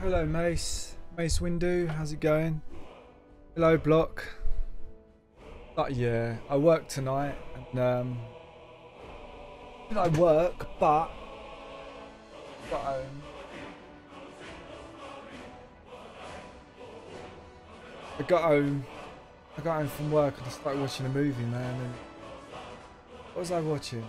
Hello, Mace. Mace Windu, how's it going? Hello, Block. Yeah, I work tonight, and I work, but got home. I got home from work and I started watching a movie, man. And what was I watching?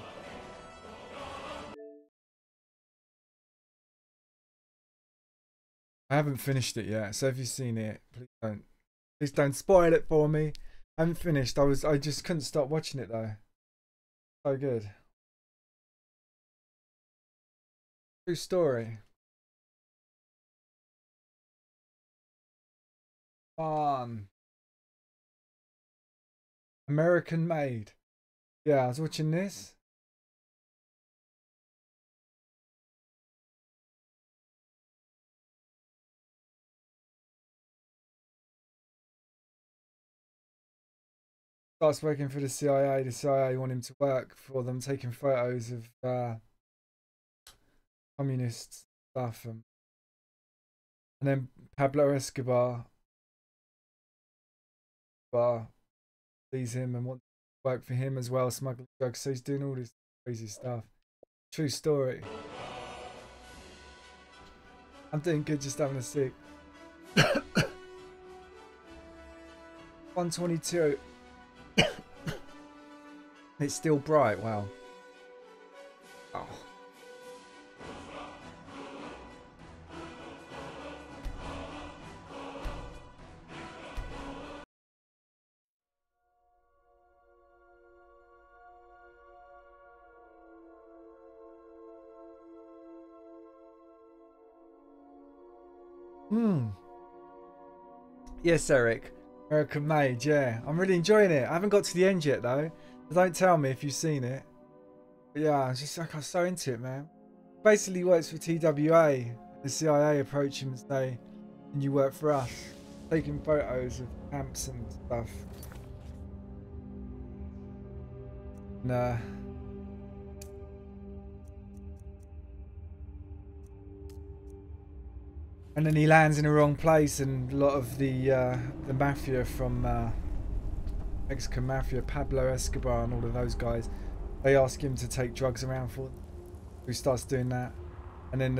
I haven't finished it yet, so if you've seen it, please don't spoil it for me. I haven't finished. I just couldn't stop watching it though. So good. True story. Fun. American made. Yeah, I was watching this. Starts working for the CIA. The CIA want him to work for them, taking photos of communist stuff, and then Pablo Escobar sees him and wants to work for him as well, smuggling drugs. So he's doing all this crazy stuff. True story. I'm doing good, just having a sip. 122. It's still bright. Wow. Oh. Yes, Eric. American Made, yeah. I'm really enjoying it. I haven't got to the end yet though. So don't tell me if you've seen it. But yeah, I'm just like, I'm so into it, man. Basically works for TWA. The CIA approach him and say, can you work for us? Taking photos of camps and stuff. And then he lands in the wrong place, and a lot of the mafia from Mexican mafia, Pablo Escobar and all of those guys, they ask him to take drugs around for them. He starts doing that, and then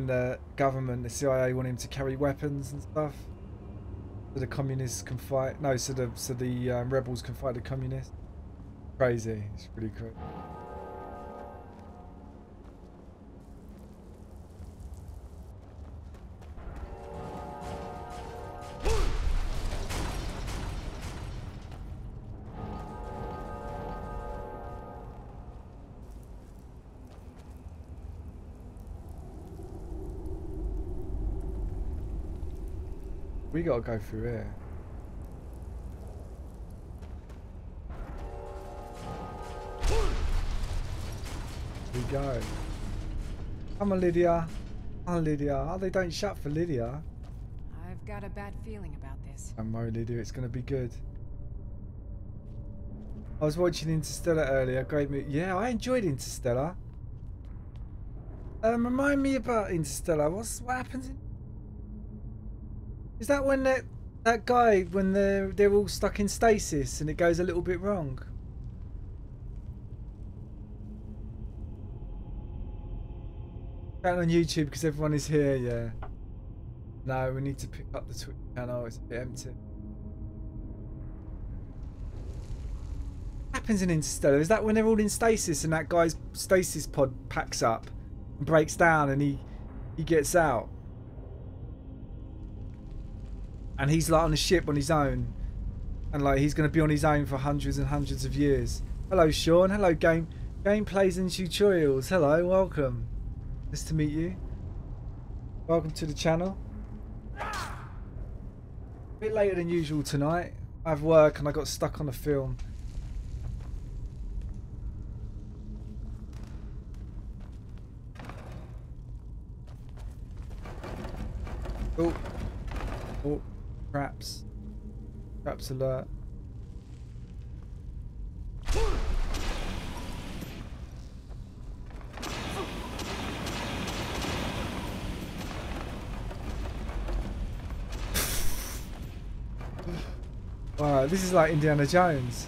the government, the CIA, want him to carry weapons and stuff, so the communists can fight. No, so the rebels can fight the communists. Crazy. It's really crazy. We gotta go through here. Here we go. Come on, Lydia. Oh, Lydia. Oh, they don't shut for Lydia. I've got a bad feeling about this. Don't worry, Lydia. It's gonna be good. I was watching Interstellar earlier. Great movie. Yeah, I enjoyed Interstellar. Remind me about Interstellar. What happens in... Is that when that guy, when they're all stuck in stasis and it goes a little bit wrong? Down on YouTube because everyone is here, yeah. No, we need to pick up the Twitch channel. It's a bit empty. What happens in Interstellar? Is that when they're all in stasis and that guy's stasis pod packs up and breaks down and he gets out? And he's like on a ship on his own, and like he's going to be on his own for hundreds and hundreds of years. Hello, Sean. Hello, gameplays and tutorials. Hello, welcome. Nice to meet you. Welcome to the channel. A bit later than usual tonight. I have work and I got stuck on a film. Oh. Oh. Traps. Traps alert. Wow, this is like Indiana Jones.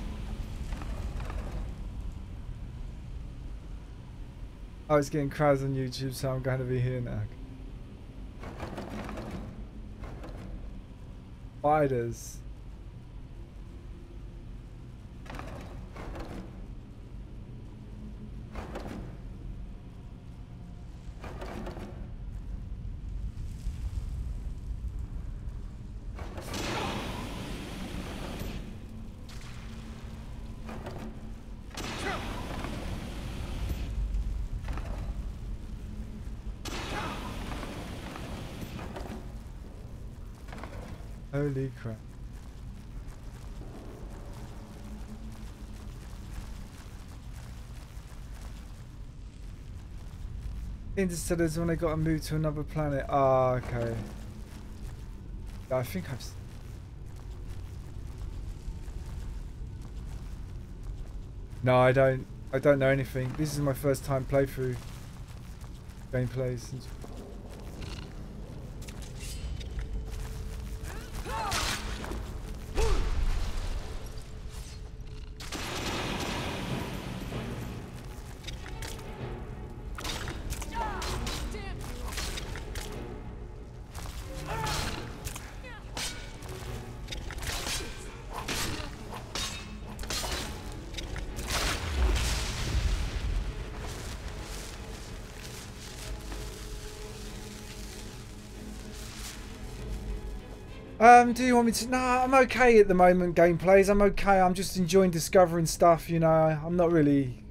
I was getting crowds on YouTube, so I'm going to be here now. Spiders. Holy crap. Interstellar's when I got to move to another planet. Ah, okay. I think I've... No, I don't. I don't know anything. This is my first time playthrough gameplay since... do you want me to... Nah, I'm okay at the moment, gameplays. I'm okay. I'm just enjoying discovering stuff, you know. I'm not really...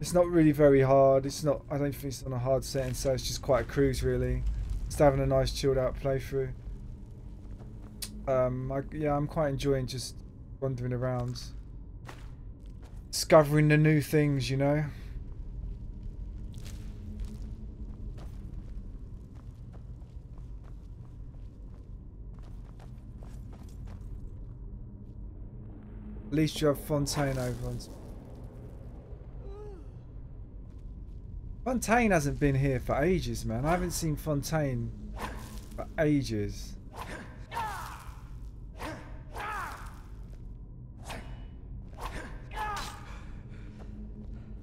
It's not really very hard. It's not... I don't think it's on a hard setting, so it's just quite a cruise, really. Just having a nice chilled out playthrough. Yeah, I'm quite enjoying just wandering around. Discovering the new things, you know. At least you have Fontaine over on... Fontaine hasn't been here for ages, man. I haven't seen Fontaine for ages.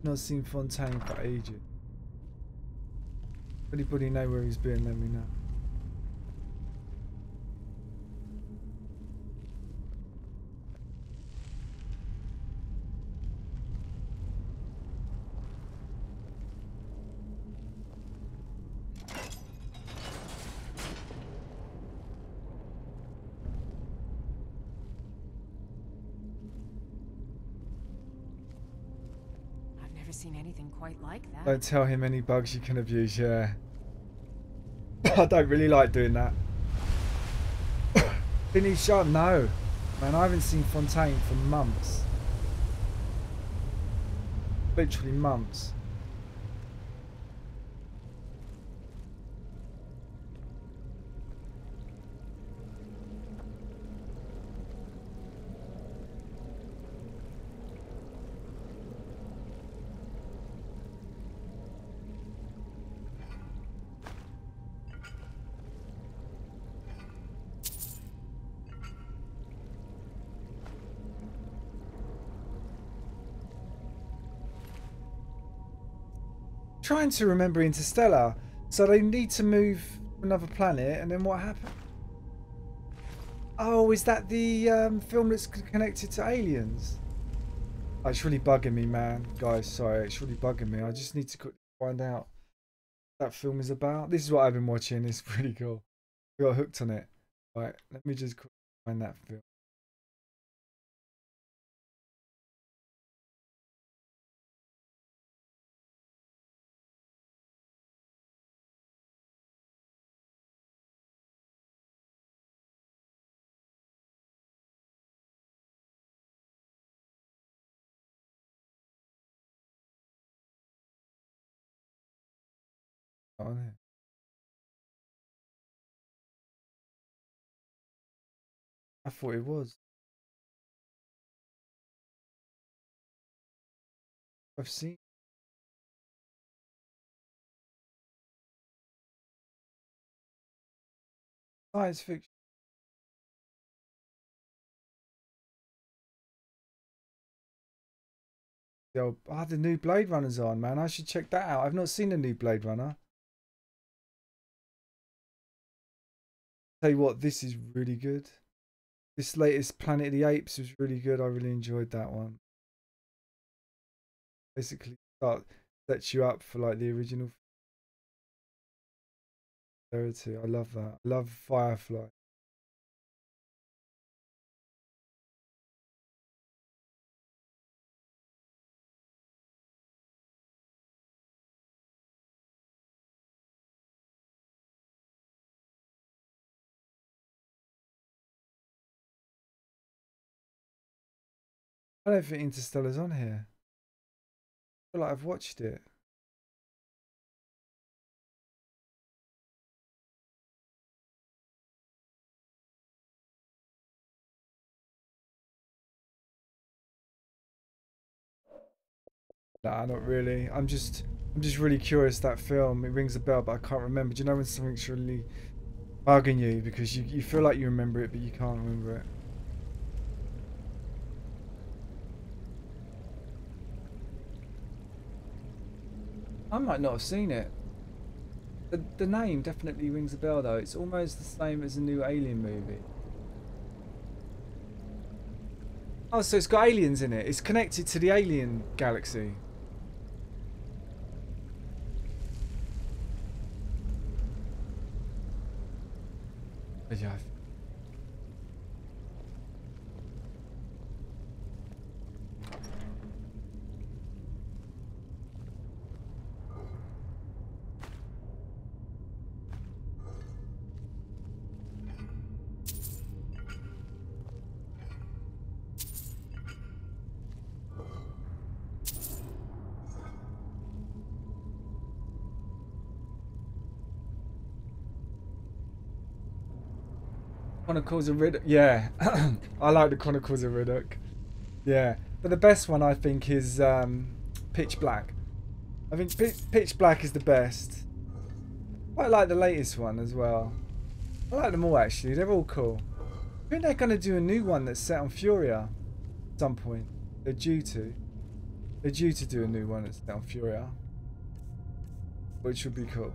Not seen Fontaine for ages. Anybody know where he's been? Let me know. Seen anything quite like that. Don't tell him any bugs you can abuse, yeah. I don't really like doing that. Finish shot? No. Man, I haven't seen Fontaine for months. Literally months. Trying to remember Interstellar. So they need to move to another planet, and then what happened? Oh, is that the film that's connected to aliens? Oh, it's really bugging me, man. Guys, sorry, it's really bugging me. I just need to find out what that film is about. This is what I've been watching. It's pretty cool. I got hooked on it. Right, let me just find that film. On here. I thought it was. I've seen science fiction. The new Blade Runner's on, man. I should check that out. I've not seen the new Blade Runner. Tell you what, this is really good. This latest Planet of the Apes was really good. I really enjoyed that one. Basically, sets you up for like the original. I love that. I love Firefly. I don't think Interstellar's on here. I feel like I've watched it. Nah, not really. I'm just really curious, that film. It rings a bell, but I can't remember. Do you know when something's really bugging you because you feel like you remember it, but you can't remember it? I might not have seen it. The name definitely rings a bell, though. It's almost the same as a new Alien movie. Oh, so it's got aliens in it. It's connected to the alien galaxy. Yeah. Chronicles of Riddick. Yeah, I like the Chronicles of Riddick. Yeah, but the best one I think is Pitch Black. I think Pitch Black is the best. I like the latest one as well. I like them all actually. They're all cool. I think they're gonna do a new one that's set on Furia at some point. They're due to. They're due to do a new one that's set on Furia, which would be cool.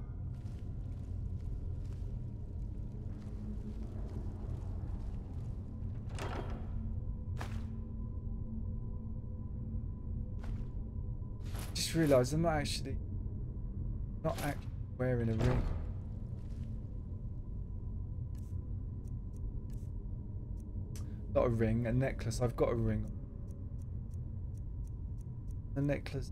Just realised I'm not actually wearing a ring. Not a ring, a necklace. I've got a ring. A necklace.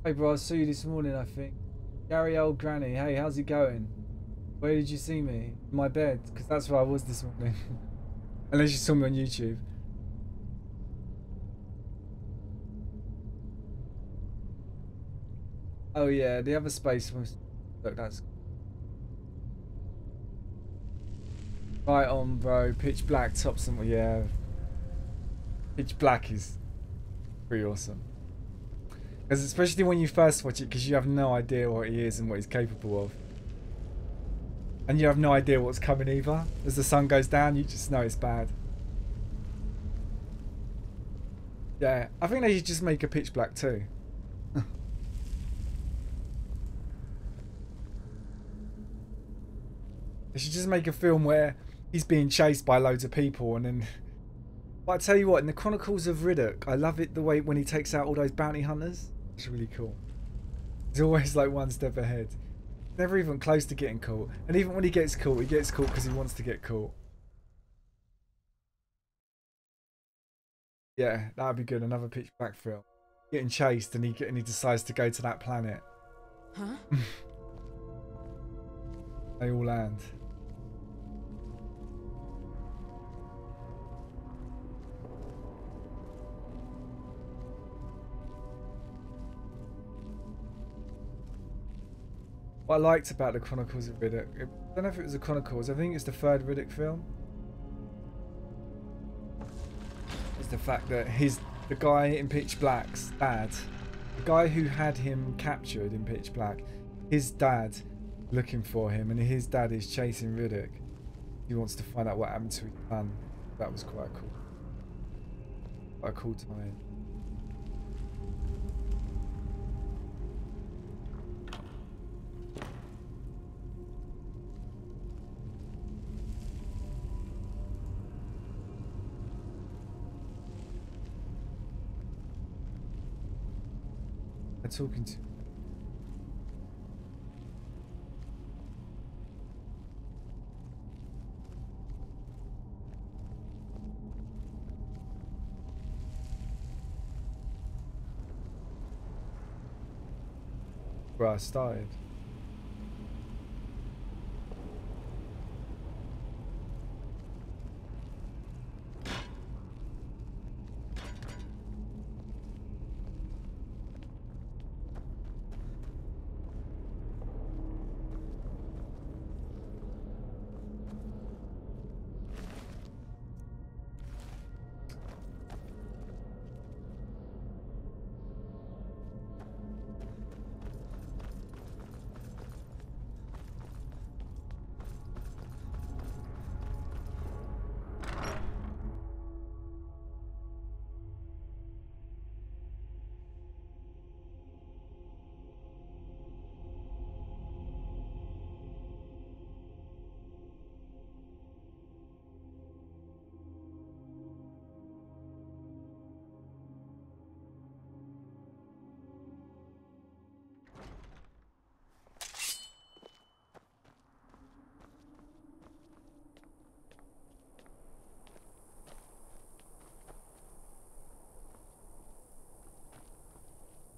Hey bro, I saw you this morning, I think. Gary old granny, hey, how's it going? Where did you see me? In my bed, because that's where I was this morning. Unless you saw me on YouTube. Oh yeah, the other space was... Look, that's... Right on, bro. Pitch Black, top some... Yeah. Pitch Black is pretty awesome. Because especially when you first watch it, because you have no idea what he is and what he's capable of. And you have no idea what's coming either. As the sun goes down, you just know it's bad. Yeah, I think they should just make a Pitch Black too. They should just make a film where he's being chased by loads of people and then... But I tell you what, in the Chronicles of Riddick, I love it the way when he takes out all those bounty hunters. It's really cool. He's always like one step ahead. Never even close to getting caught. And even when he gets caught because he wants to get caught. Yeah, that would be good. Another Pitch Black film. Getting chased and he decides to go to that planet. Huh? They all land. What I liked about the Chronicles of Riddick, I don't know if it was the Chronicles, I think it's the third Riddick film, is the fact that the guy in Pitch Black's dad, the guy who had him captured in Pitch Black, his dad looking for him, and his dad is chasing Riddick. He wants to find out what happened to his son. That was quite a cool tie-in. They're talking to. Where I started.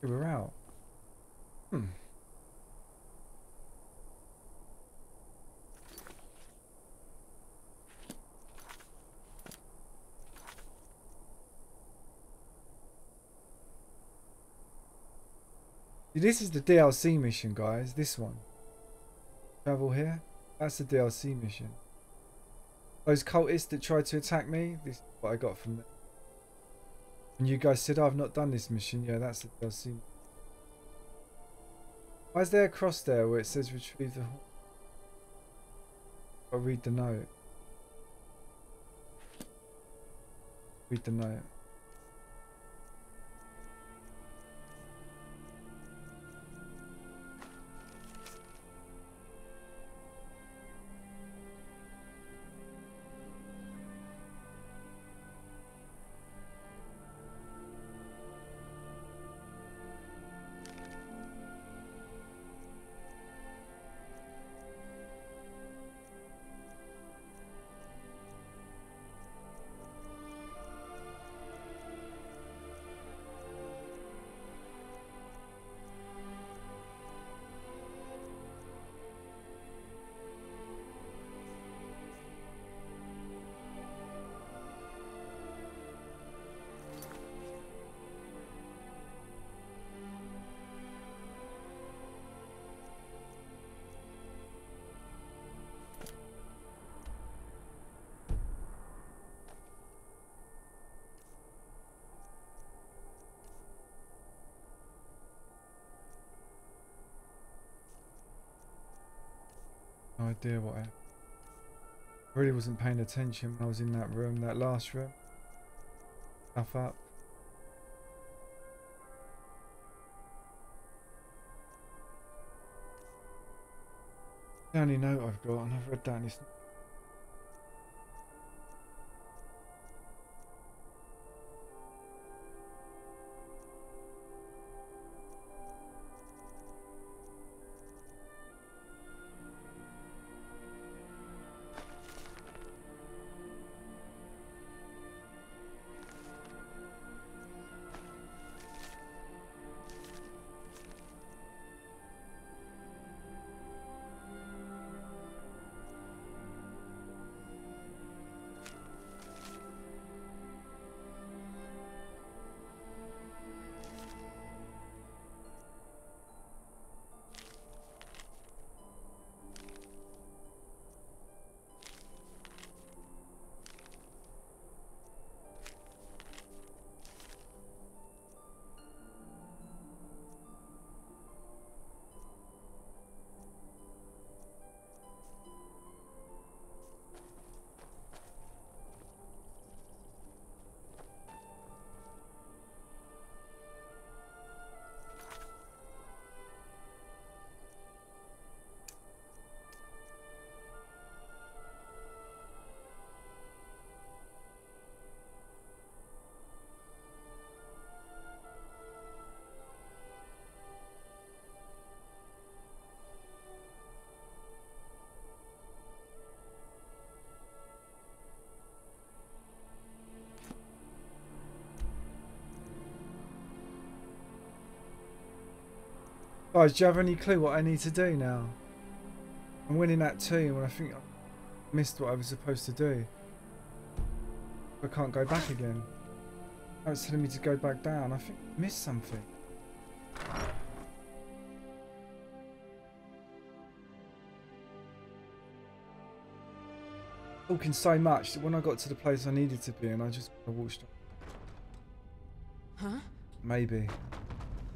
We're out. This is the DLC mission, guys. This one. Travel here. That's the DLC mission. Those cultists that tried to attack me. This is what I got from them. And you guys said, oh, I've not done this mission. Yeah, that's the DLC. Why is there a cross there where it says retrieve the... I'll read the note. Read the note. No idea what happened. I really wasn't paying attention when I was in that room, that last room. Stuff up. The only note I've got, and I've read that, and it's Guys, do you have any clue what I need to do now? I'm winning that team and I think I missed what I was supposed to do. I can't go back again. Now it's telling me to go back down. I think I missed something. Talking so much that when I got to the place I needed to be and I just walked. Huh? Maybe.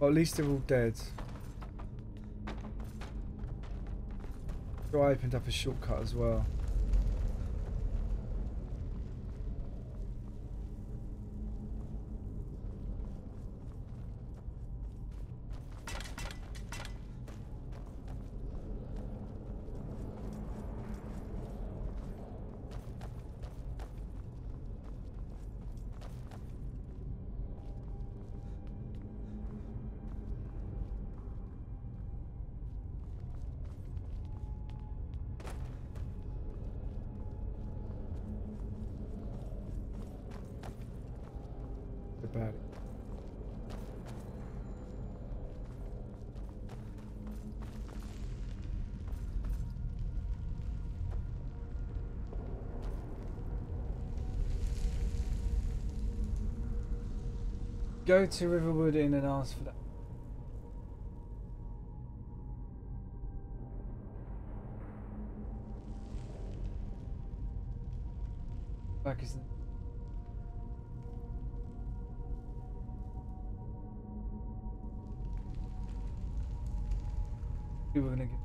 Well, at least they're all dead. So I opened up a shortcut as well. About it. Go to Riverwood Inn and ask for that. Back isn't. We're gonna get.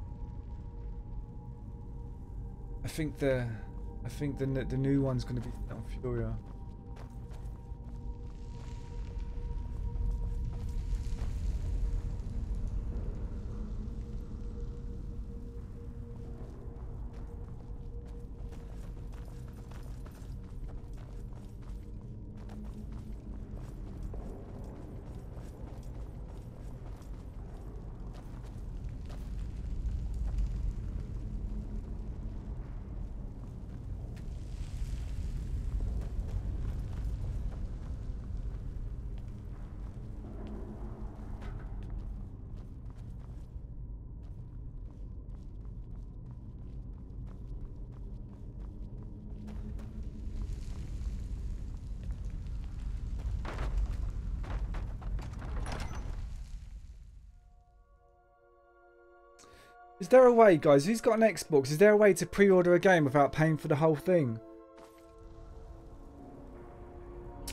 I think the new one's gonna be on Furia. Is there a way, guys, who's got an Xbox, is there a way to pre-order a game without paying for the whole thing?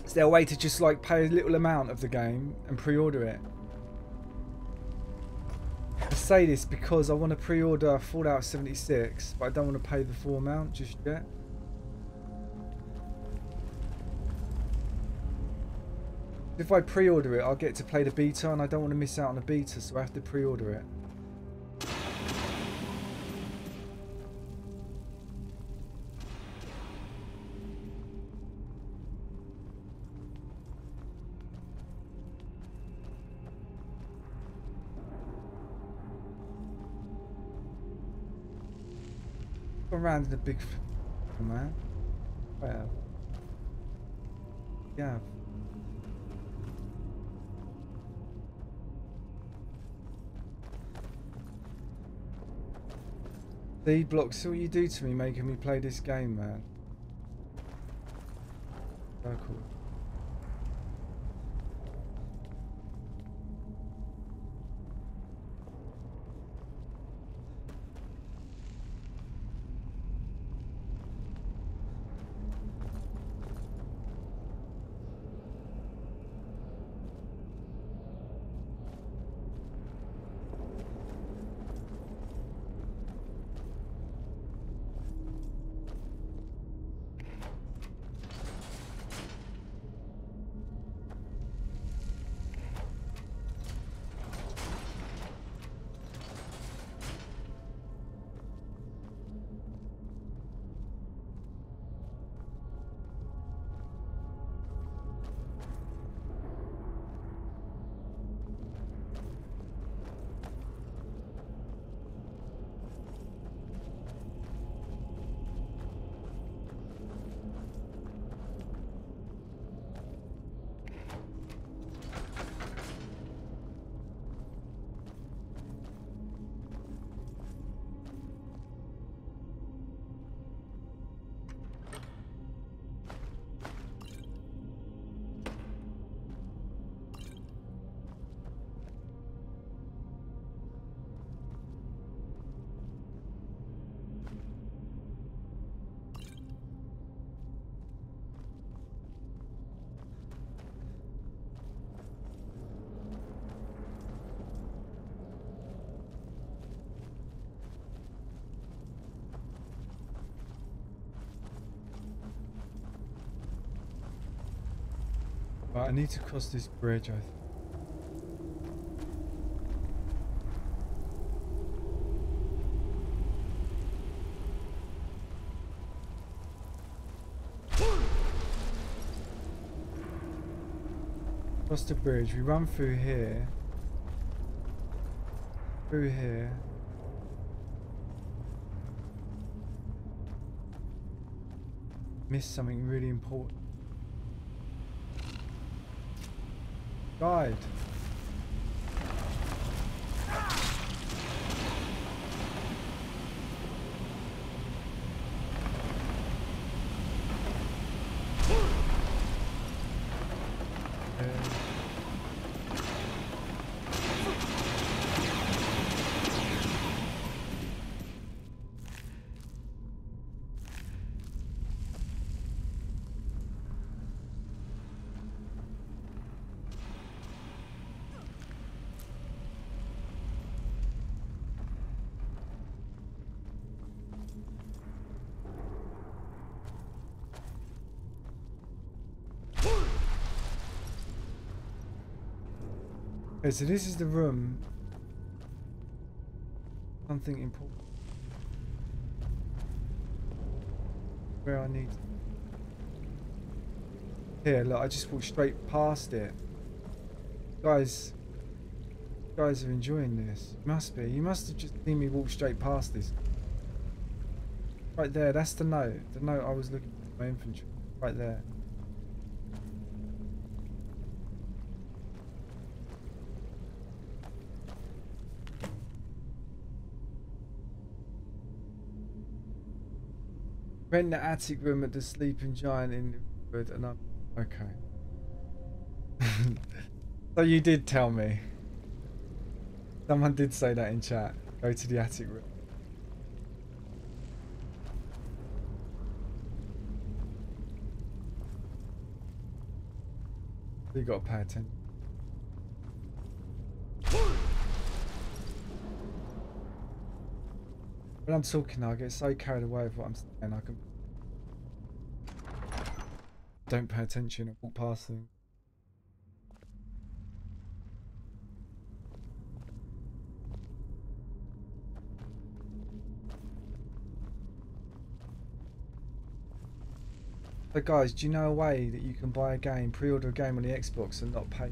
Is there a way to just like pay a little amount of the game and pre-order it? I say this because I want to pre-order Fallout 76, but I don't want to pay the full amount just yet. If I pre-order it, I'll get to play the beta and I don't want to miss out on the beta, so I have to pre-order it. Around in the big man. Well, yeah. D block, see what you do to me, making me play this game, man. So cool. Right, I need to cross this bridge, I think. Cross the bridge, we run through here. Through here. Missed something really important. Guide. Okay, so this is the room. Something important. Where I need. Here, look, I just walked straight past it. Guys, you guys are enjoying this. You must be. You must have just seen me walk straight past this. Right there, that's the note. The note I was looking for my infantry. Right there. Rent the attic room at the Sleeping Giant in Wood, and I'm okay. So you did tell me. Someone did say that in chat. Go to the attic room. You gotta pay attention. When I'm talking, I get so carried away with what I'm saying. I can don't pay attention and walk past them. So guys, do you know a way that you can buy a game, pre-order a game on the Xbox and not pay?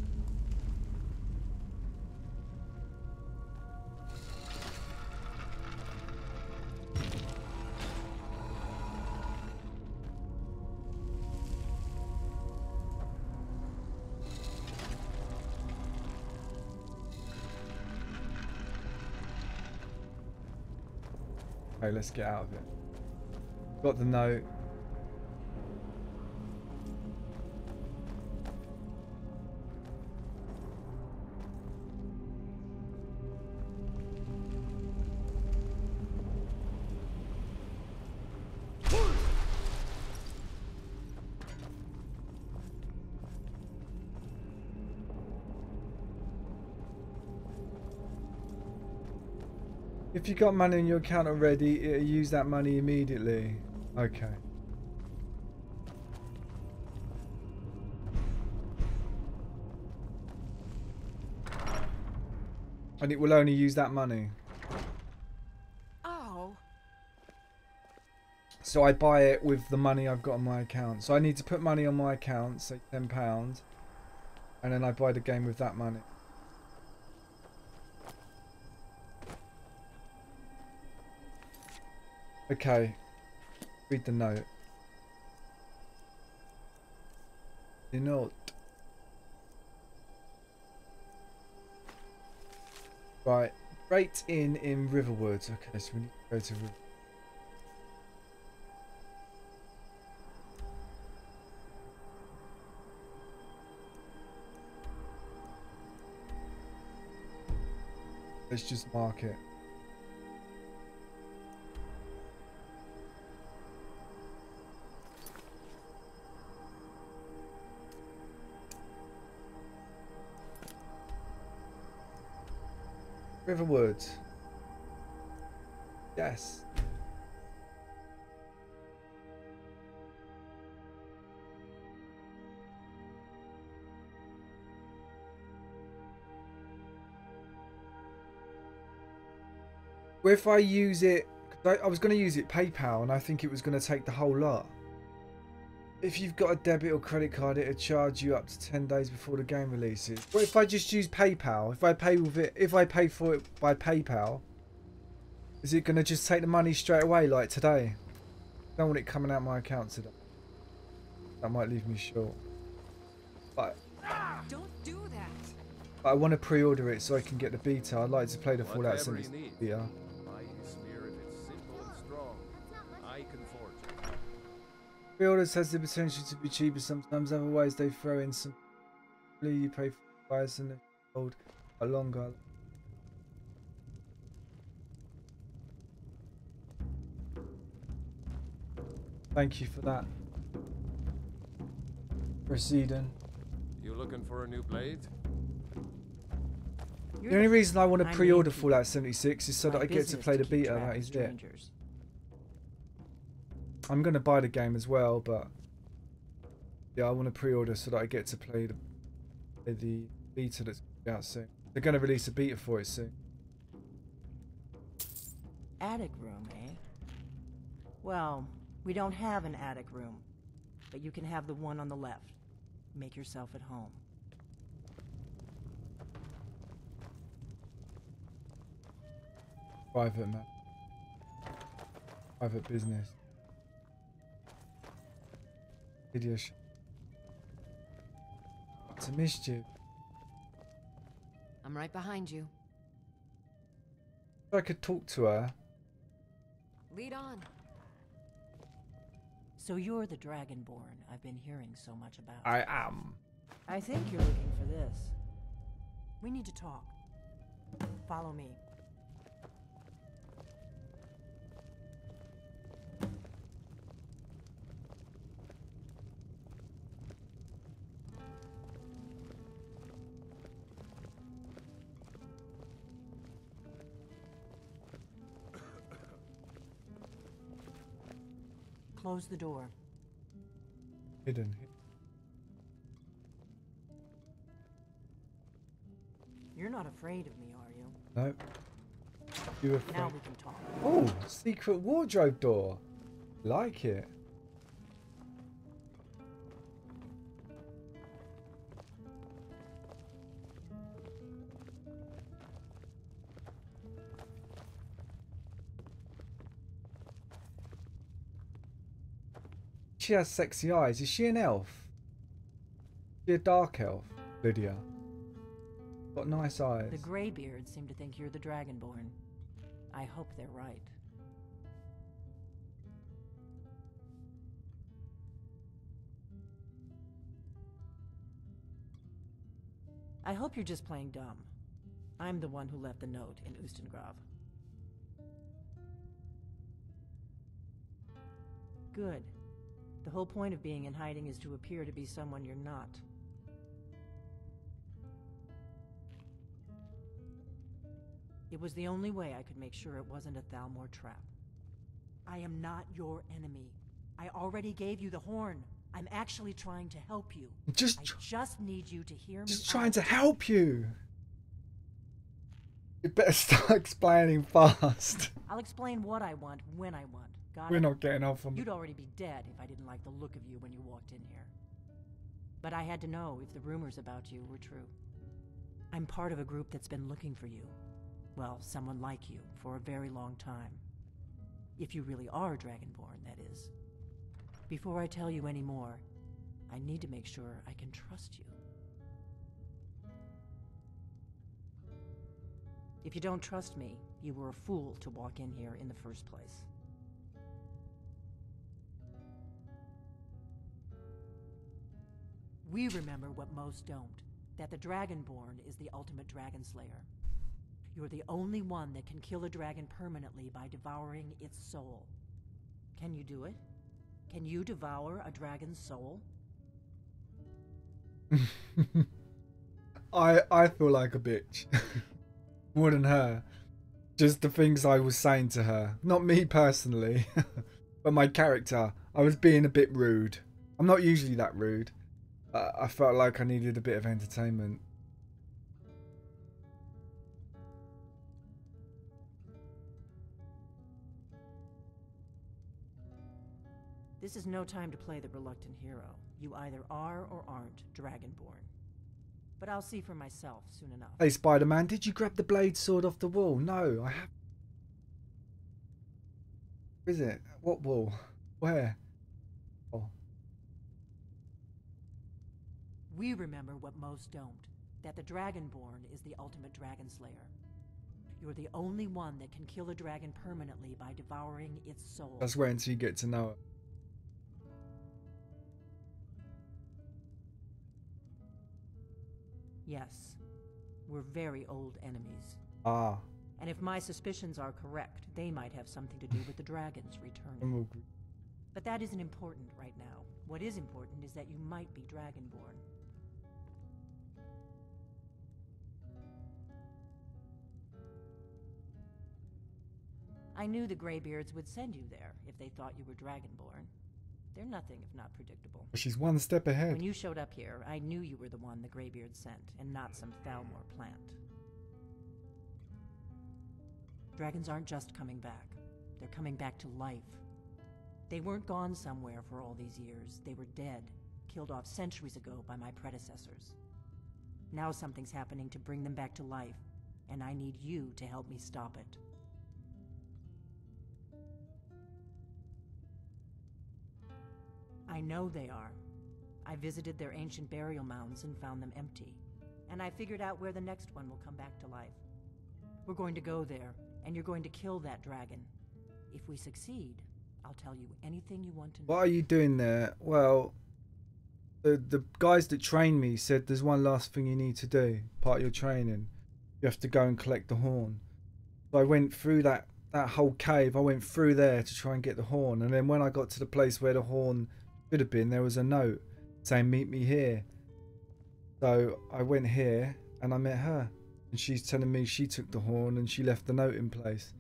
Okay, let's get out of it. Got the note. If you got money in your account already, it'll use that money immediately. Okay. And it will only use that money. Oh. So I buy it with the money I've got on my account. So I need to put money on my account, say £10, and then I buy the game with that money. Okay, read the note. The note. Right, Great Inn in Riverwood. Okay, so we need to go to Riverwood. Let's just mark it. Riverwood. Yes. Well, if I use it, 'cause I was going to use it PayPal, and I think it was going to take the whole lot. If you've got a debit or credit card, it'll charge you up to 10 days before the game releases. What if I just use PayPal? If I pay with it, if I pay for it by PayPal, is it going to just take the money straight away, like today? I don't want it coming out my account today. That might leave me short. But Don't do that. I want to pre-order it so I can get the beta. I'd like to play the Fallout 76 beta. Pre-orders has the potential to be cheaper sometimes. Otherwise, they throw in some. You pay for the price and hold a longer. Thank you for that. Proceeding. You looking for a new blade? The only reason I want to pre-order Fallout 76 is so that I get to play the beta. That is it. I'm going to buy the game as well, but yeah, I want to pre-order so that I get to play the beta that's out soon. They're going to release a beta for it soon. Attic room, eh? Well, we don't have an attic room, but you can have the one on the left. Make yourself at home. Private, man. Private business. Video shop. What's a mischief? I'm right behind you. If I could talk to her. Lead on. So you're the Dragonborn I've been hearing so much about. I am. I think you're looking for this. We need to talk. Follow me. Close the door. Hidden. You're not afraid of me, are you? No. You afraid? Now we can talk. Oh, secret wardrobe door. Like it. She has sexy eyes. Is she an elf? Is she a dark elf, Lydia? Got nice eyes. The Greybeards seem to think you're the Dragonborn. I hope they're right. I hope you're just playing dumb. I'm the one who left the note in Ustengrav. Good. The whole point of being in hiding is to appear to be someone you're not. It was the only way I could make sure it wasn't a Thalmor trap. I am not your enemy. I already gave you the horn. I'm actually trying to help you. I just need you to hear me. Just trying to help you. You better start explaining fast. I'll explain what I want when I want. Got We're it? not getting off on. You'd already be dead if I didn't like the look of you when you walked in here. But I had to know if the rumors about you were true. I'm part of a group that's been looking for you. Well, someone like you, for a very long time. If you really are Dragonborn, that is. Before I tell you any more, I need to make sure I can trust you. If you don't trust me, you were a fool to walk in here in the first place. We remember what most don't, that the Dragonborn is the ultimate dragon slayer. You're the only one that can kill a dragon permanently by devouring its soul. Can you do it? Can you devour a dragon's soul? I feel like a bitch. More than her. Just the things I was saying to her. Not me personally. But my character. I was being a bit rude. I'm not usually that rude. I felt like I needed a bit of entertainment. This is no time to play the reluctant hero. You either are or aren't Dragonborn. But I'll see for myself soon enough. Hey, Spider-Man, did you grab the blade sword off the wall? No, I have. Where is it? What wall? Where? Oh. We remember what most don't. That the Dragonborn is the ultimate dragon slayer. You're the only one that can kill a dragon permanently by devouring its soul. That's where until you get to know it. Yes. We're very old enemies. Ah. And if my suspicions are correct, they might have something to do with the dragon's return. But that isn't important right now. What is important is that you might be Dragonborn. I knew the Greybeards would send you there if they thought you were Dragonborn. They're nothing if not predictable. She's one step ahead. When you showed up here, I knew you were the one the Greybeards sent, and not some Thalmor plant. Dragons aren't just coming back. They're coming back to life. They weren't gone somewhere for all these years. They were dead, killed off centuries ago by my predecessors. Now something's happening to bring them back to life, and I need you to help me stop it. I know they are. I visited their ancient burial mounds and found them empty. And I figured out where the next one will come back to life. We're going to go there, and you're going to kill that dragon. If we succeed, I'll tell you anything you want to know. What are you doing there? Well, the guys that trained me said there's one last thing you need to do. Part of your training. You have to go and collect the horn. So I went through that whole cave. I went through there to try and get the horn. And then when I got to the place where the horn should have been, there was a note saying meet me here. So I went here and I met her, and she's telling me she took the horn and she left the note in place.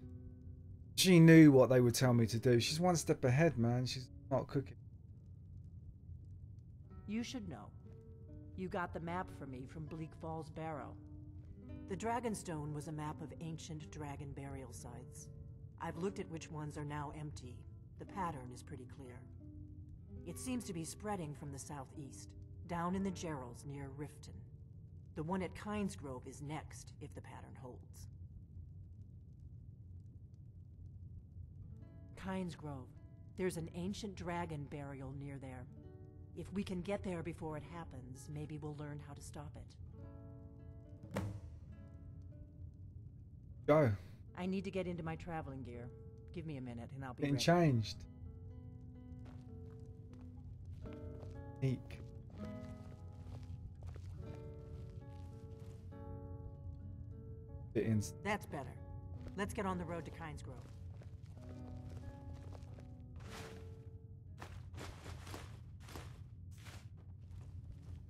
She knew what they would tell me to do. She's one step ahead, man. She's not cooking. You should know. You got the map for me from Bleak Falls Barrow. The Dragonstone was a map of ancient dragon burial sites. I've looked at which ones are now empty. The pattern is pretty clear. It seems to be spreading from the southeast, down in the Gerals near Riften. The one at Kynes Grove is next, if the pattern holds. Kynes Grove. There's an ancient dragon burial near there. If we can get there before it happens, maybe we'll learn how to stop it. Go. I need to get into my traveling gear. Give me a minute and I'll be Getting ready. changed. Eek. That's better. Let's get on the road to Kynes Grove.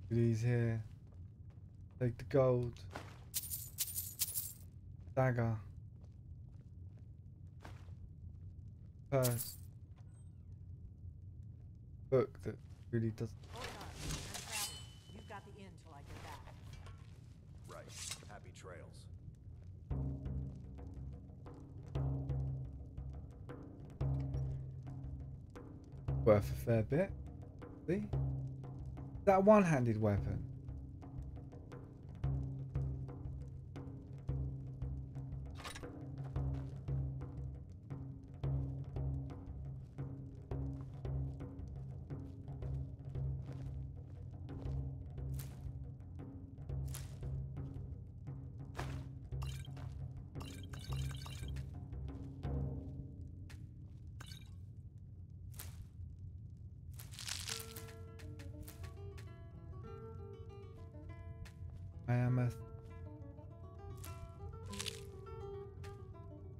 Goodies here. Take the gold. Dagger. Purse. Book that really doesn't. Hold on. I'm traveling. You've got the inn till I get back. Right. Happy trails. Worth a fair bit. See? Is that a one-handed weapon?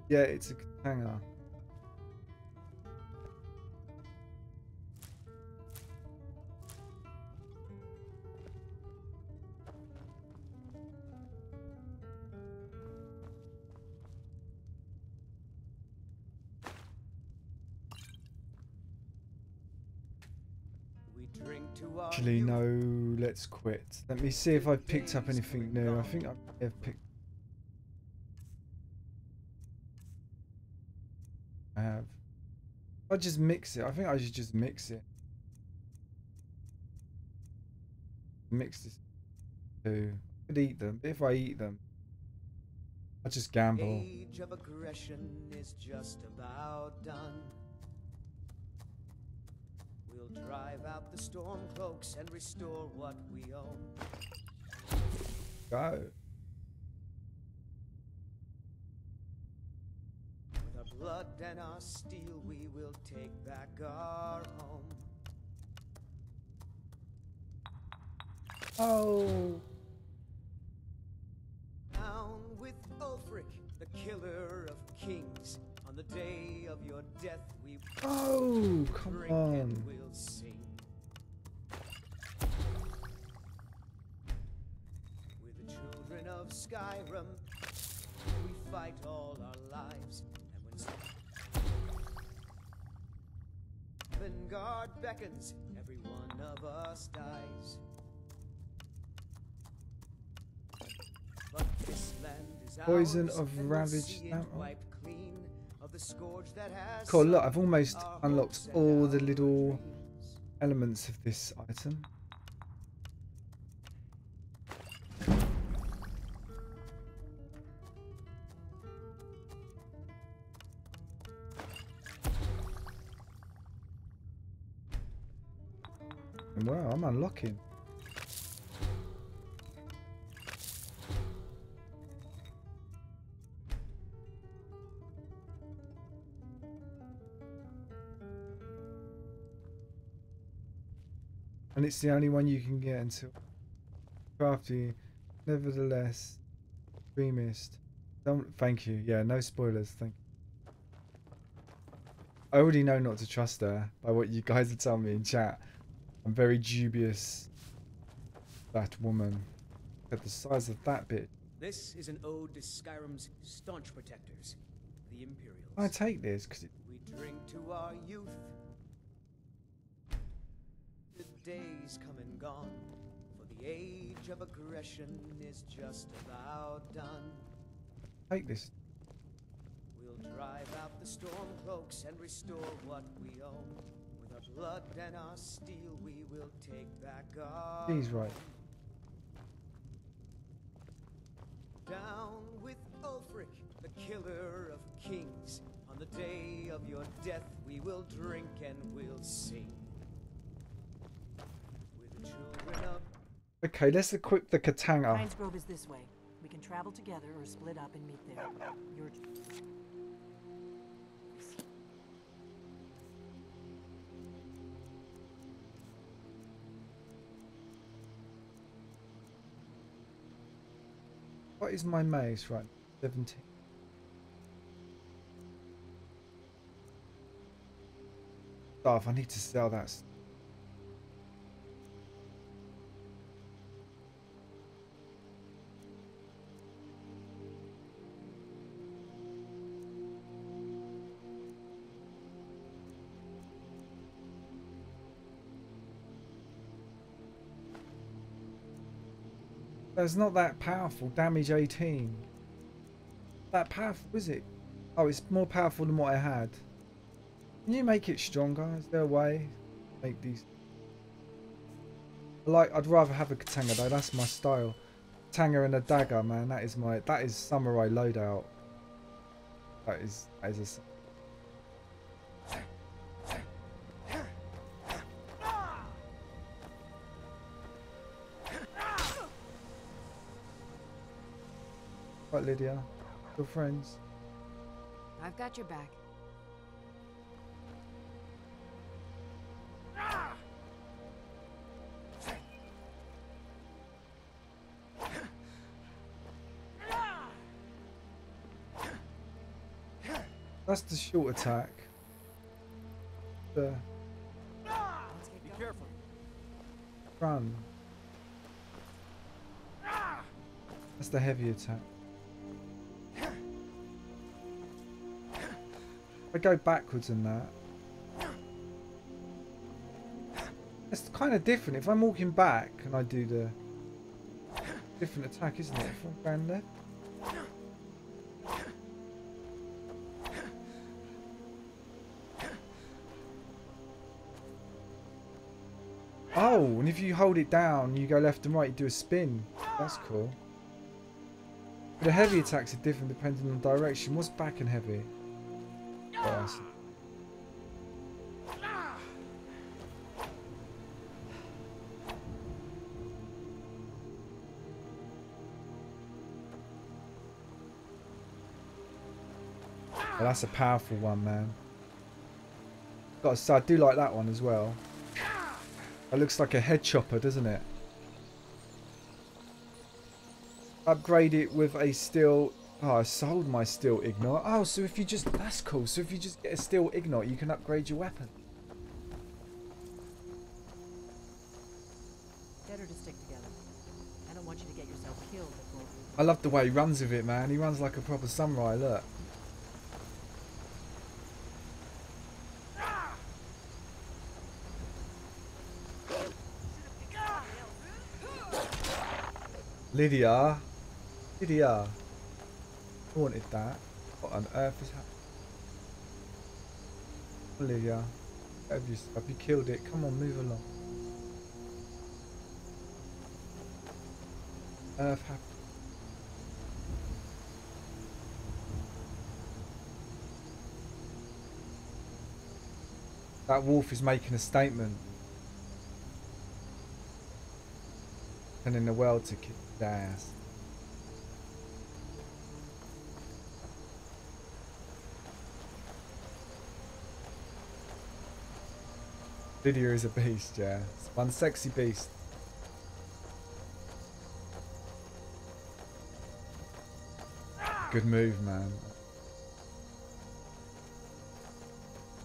Yeah, it's a hanger. We drink to our Actually, youth. no, let's quit. Let me see if I've picked up anything new. I think I have picked. I have. I just mix it. I think I should just mix it. Mix this too. I could eat them. But if I eat them, I just gamble. Age of aggression is just about done. We'll drive out the storm cloaks and restore what we own. Go. With our blood and our steel, we will take back our home. Oh. Down with Ulfric, the killer of kings. On the day of your death, we Oh, come drink on. and we'll sing. We're the children of Skyrim. We fight all our lives, and when Vengard beckons, every one of us dies. But this land is Poison ours, of and we'll ravaged see it ammo. wiped clean of the scourge that has Cool, look, sunk I've almost our unlocked hopes and all the our little dreams. elements of this item. And wow, I'm unlocking. And it's the only one you can get until crafty. Nevertheless, extremist. Don't thank you. Yeah, no spoilers. Thank you. I already know not to trust her by what you guys are telling me in chat. I'm very dubious. That woman. At the size of that bit. This is an ode to Skyrim's staunch protectors, the Imperials. I take this because We drink to our youth. The days come and gone, for the age of aggression is just about done. take this. We'll drive out the storm cloaks and restore what we own. With our blood and our steel, we will take back our He's right. Down with Ulfric, the killer of kings. On the day of your death, we will drink and we'll sing. We're the children of... Okay, let's equip the katana. Pines Grove is this way. We can travel together or split up and meet there. Your What is my mace? Right, 17. Stuff, I need to sell that. That's not that powerful. Damage 18. That powerful, is it? Oh, it's more powerful than what I had. Can you make it stronger? Is there a way to make these? I'd rather have a katana though. That's my style. Katana and a dagger, man. That is samurai loadout. That is a. Right, Lydia. Your friends. I've got your back. That's the short attack. The Let's get Be going. careful. run. That's the heavy attack. I go backwards in that. It's kind of different. If I'm walking back and I do the different attack, isn't it? From grand left. Oh, and if you hold it down, you go left and right, you do a spin. That's cool. But the heavy attacks are different depending on direction. What's back and heavy? Oh, well, that's a powerful one, man. Gotta say, I do like that one as well. It looks like a head chopper, doesn't it? Upgrade it with a steel... Oh, I sold my steel ignite. Oh, so if you just... That's cool. So if you just get a steel ignite, you can upgrade your weapon. Better to stick together. I don't want you to get yourself killed before. I love the way he runs with it, man. He runs like a proper samurai, look. Lydia. Lydia. I wanted that. What on earth is happening? Lydia. Have you killed it? Come on, move along. Earth happened. That wolf is making a statement. Telling the world to kick his ass. Lydia is a beast, yeah. It's one sexy beast. Good move, man.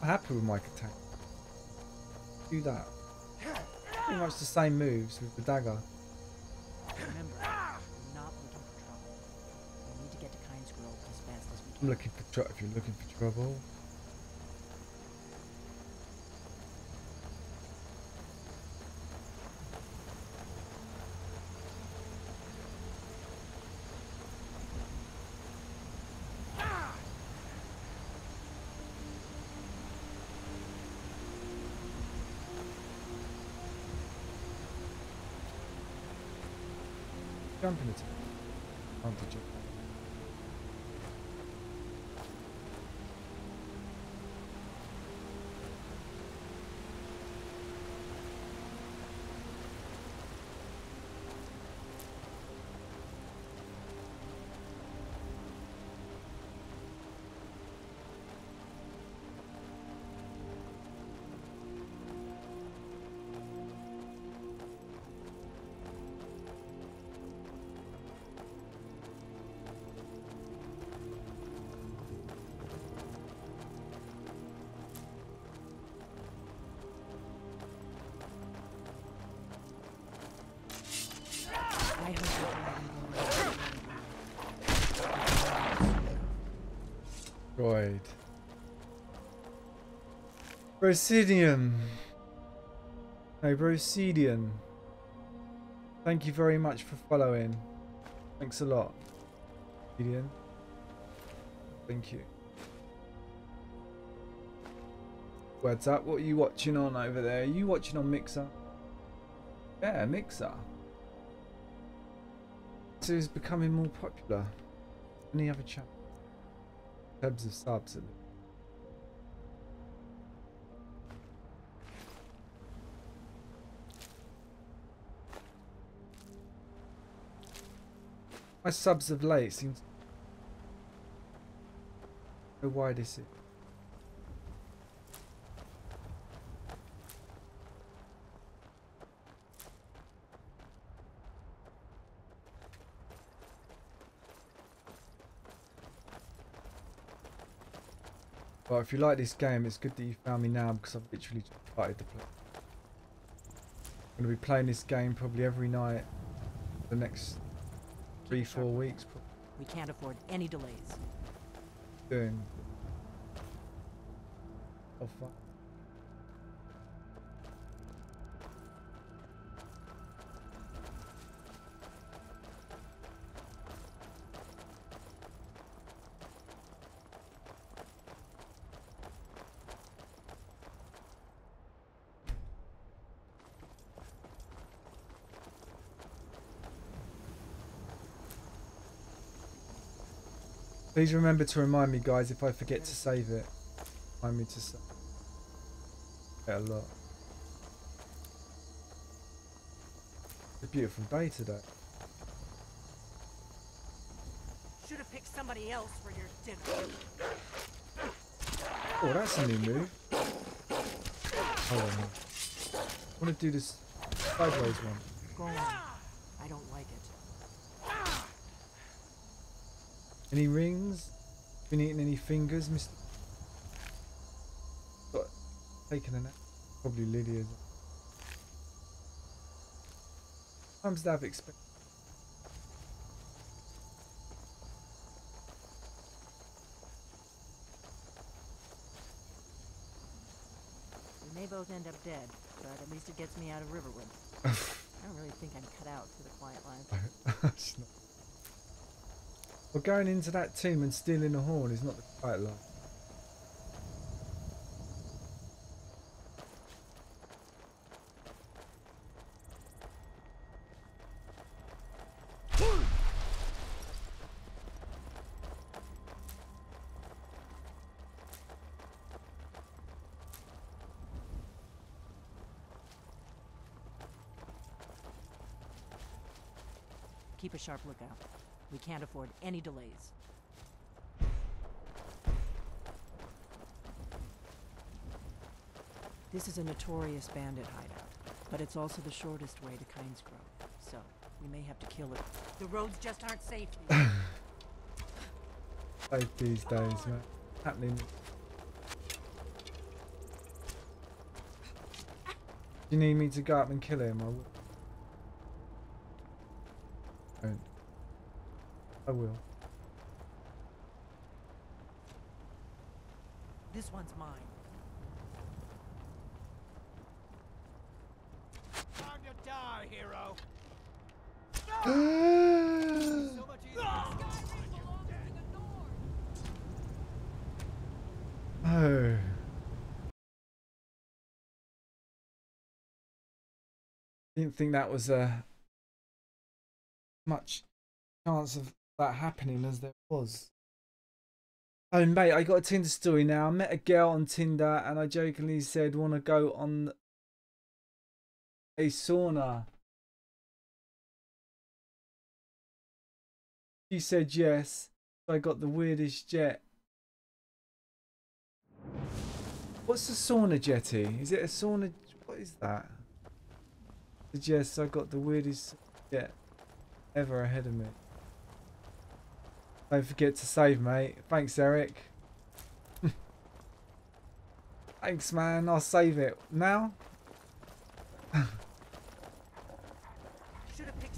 I'm happy with my attack. Do that. Pretty much the same moves with the dagger. Remember, we're not looking for trouble. We need to get to Kynes Grove as fast as we can. I'm looking for trouble. If you're looking for trouble. Jump in it. Can't jump. I hope Droid. Brosidian. No, Brosidian. Thank you very much for following. Thanks a lot. Brosidian. Thank you. What's up? What are you watching on over there? Are you watching on Mixer? Yeah, Mixer. So it's becoming more popular. Any other channel? In terms of subs. My subs of late seems to know why this is. Well, if you like this game, it's good that you found me now because I've literally just started to play. I'm going to be playing this game probably every night for the next 3-4 weeks. we can't afford any delays. Doing. Oh fuck. Please remember to remind me, guys, if I forget to save it. Remind me to save it a lot. It's a beautiful day today. Should have picked somebody else for your dinner. Oh, that's a new move. Hold on. I want to do this sideways one. Go on. I don't like it. Any rings? Been eating any fingers, Mr. Got taken a nap. Probably Lydia's. Sometimes they have expect. We may both end up dead, but at least it gets me out of Riverwood. I don't really think I'm cut out for the quiet life. Well, going into that tomb and stealing a horn is not the quiet life. Keep a sharp lookout. We can't afford any delays. This is a notorious bandit hideout, but it's also the shortest way to Kynes Grove, so we may have to kill it. The roads just aren't safe. Safe these days, man. Happening. Do you need me to go up and kill him? I will. Don't. I will. This one's mine. Time to die, hero. Oh. So much easier. Didn't think that was much chance of that happening as there was. Oh mate, I got a Tinder story now. I met a girl on Tinder and I jokingly said, "Want to go on a sauna?" She said yes. So I got the weirdest jet. What's a sauna jetty? Is it a sauna? What is that? Yes, I got the weirdest jet ever ahead of me. Don't forget to save, mate. Thanks, Eric. Thanks, man. I'll save it now.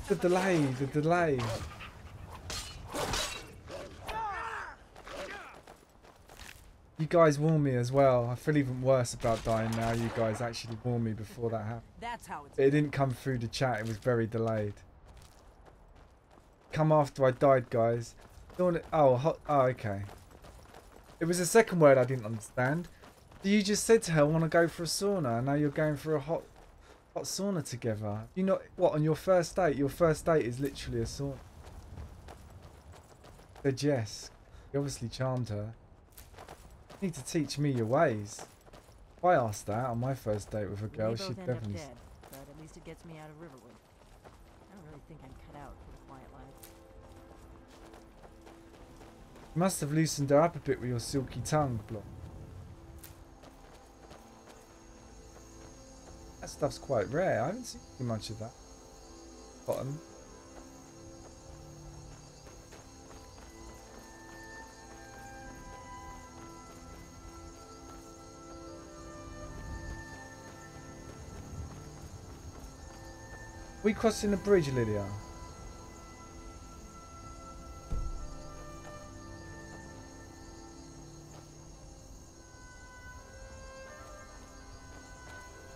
The delay. You guys warned me as well. I feel even worse about dying now. You guys actually warned me before that happened. That's how it's. It didn't come through the chat. It was very delayed. Come after I died, guys. Oh, okay. It was the second word I didn't understand. You just said to her, "Want to go for a sauna?" And now you're going for a hot sauna together. You know what? On your first date, your first date is literally a sauna. Said yes. You obviously charmed her. You need to teach me your ways. If I asked that on my first date with a girl, she'd definitely. Dead, but at least it gets me out of Riverwood. I don't really think I'm cut out for the quiet life. You must have loosened her up a bit with your silky tongue, Block. That stuff's quite rare. I haven't seen too much of that. Bottom. We crossing the bridge, Lydia?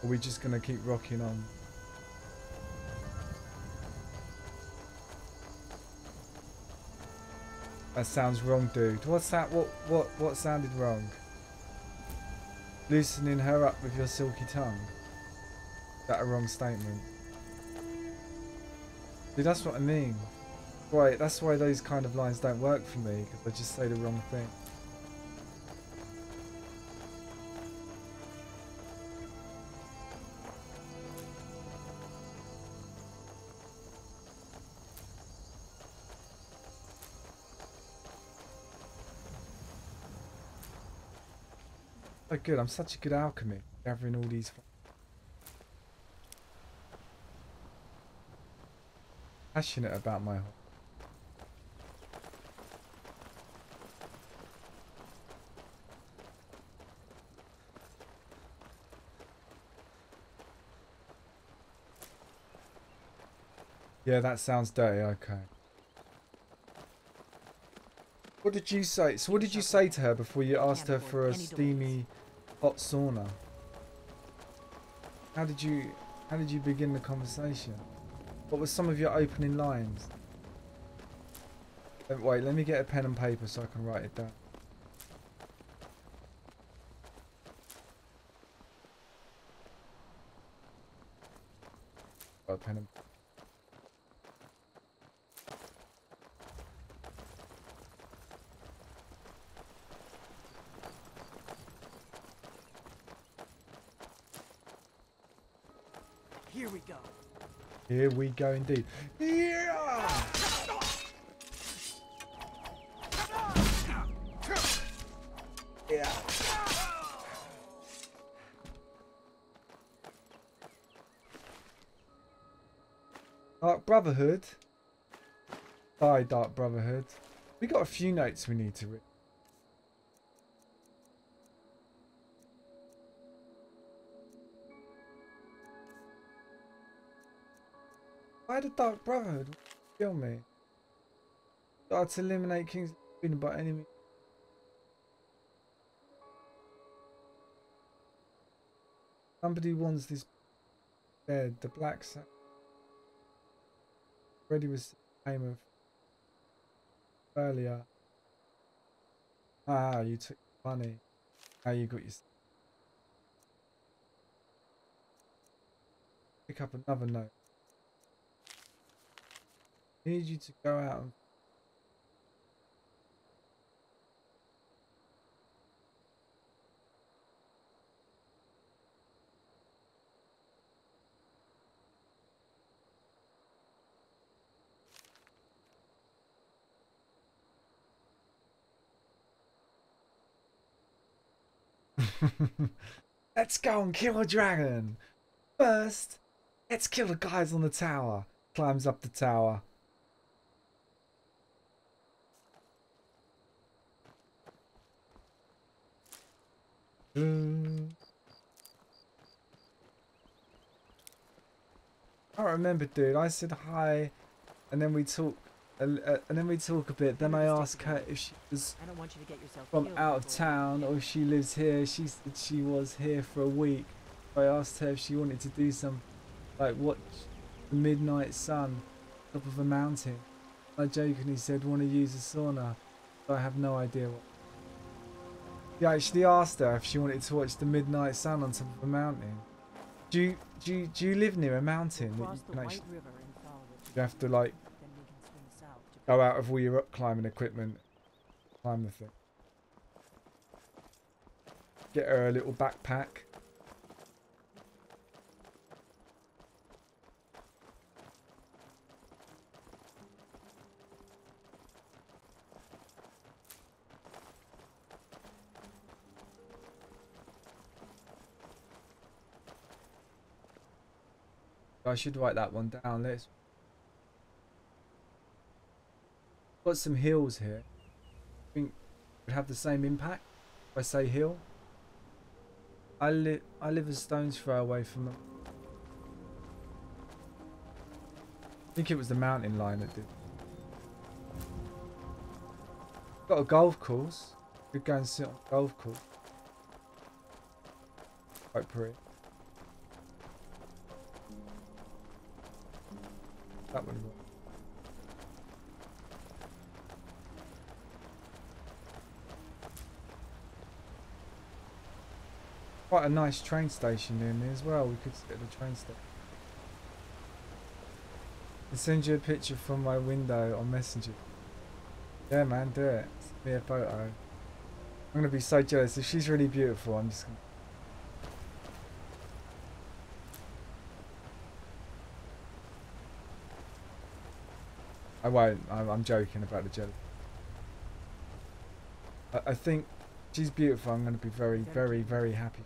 Or are we just gonna keep rocking on? That sounds wrong, dude. What's that? What sounded wrong? Loosening her up with your silky tongue. Is that a wrong statement? Dude, that's what I mean. Right, that's why those kind of lines don't work for me, because I just say the wrong thing. So good, I'm such a good alchemy, gathering all these. Passionate about my hobby. Yeah, that sounds dirty, okay. What did you say? So what did you say to her before you asked her for a steamy hot sauna? How did you begin the conversation? What were some of your opening lines? Wait, let me get a pen and paper so I can write it down. Got a pen and Here we go. Here we go indeed. Yeah! Yeah. Dark Brotherhood. Bye, Dark Brotherhood. We got a few notes we need to read. Why the Dark Brotherhood kill me? Start to eliminate King's Queen by enemy. Somebody wants this dead. The Black Sack. Already was the name of earlier. Ah, you took money. Now you got your. Pick up another note. Need you to go out and let's go and kill a dragon. First, let's kill the guys on the tower. Climbs up the tower. I don't remember, dude. I said hi, and then we talk, and then we talk a bit. Then I asked her if she was from out of town or if she lives here. She said she was here for a week. I asked her if she wanted to do some, like watch the midnight sun top of a mountain. I jokingly said, "Want to use a sauna?" But I have no idea what. He actually asked her if she wanted to watch the midnight sun on top of a mountain. Do you live near a mountain that you can actually, you have to like go out of all your rock climbing equipment, climb the thing. Get her a little backpack. I should write that one down. Let's. Got some hills here. I think would have the same impact if I say hill. I live a stone's throw away from them. I think it was the mountain line that did. Got a golf course. Could go and sit on a golf course. Quite pretty. That would work. Quite a nice train station in there as well. We could sit at the train station. I'll send you a picture from my window on Messenger. Yeah, man, do it. Send me a photo. I'm gonna be so jealous. If she's really beautiful, I'm just gonna... I won't. I'm joking about the jealousy. I think she's beautiful. I'm gonna be very, very, very happy.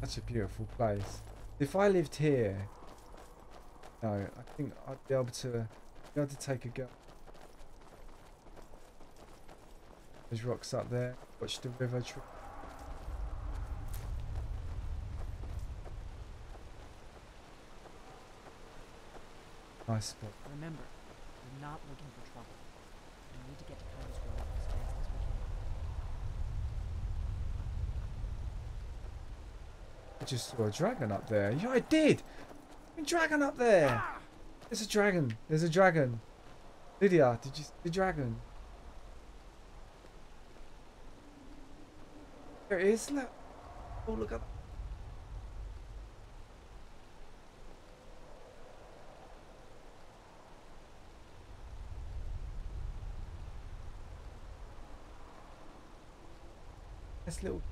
Such a beautiful place. If I lived here, no, I think I'd be able to take a go. There's rocks up there. Watch the river. Nice spot. Remember, we're not looking for trouble. We need to get to Conesville as fast as we can. I just saw a dragon up there. Yeah, I did! A dragon up there! There's a dragon. There's a dragon. Lydia, did you see the dragon? There it is. Look. Oh, look up. This little...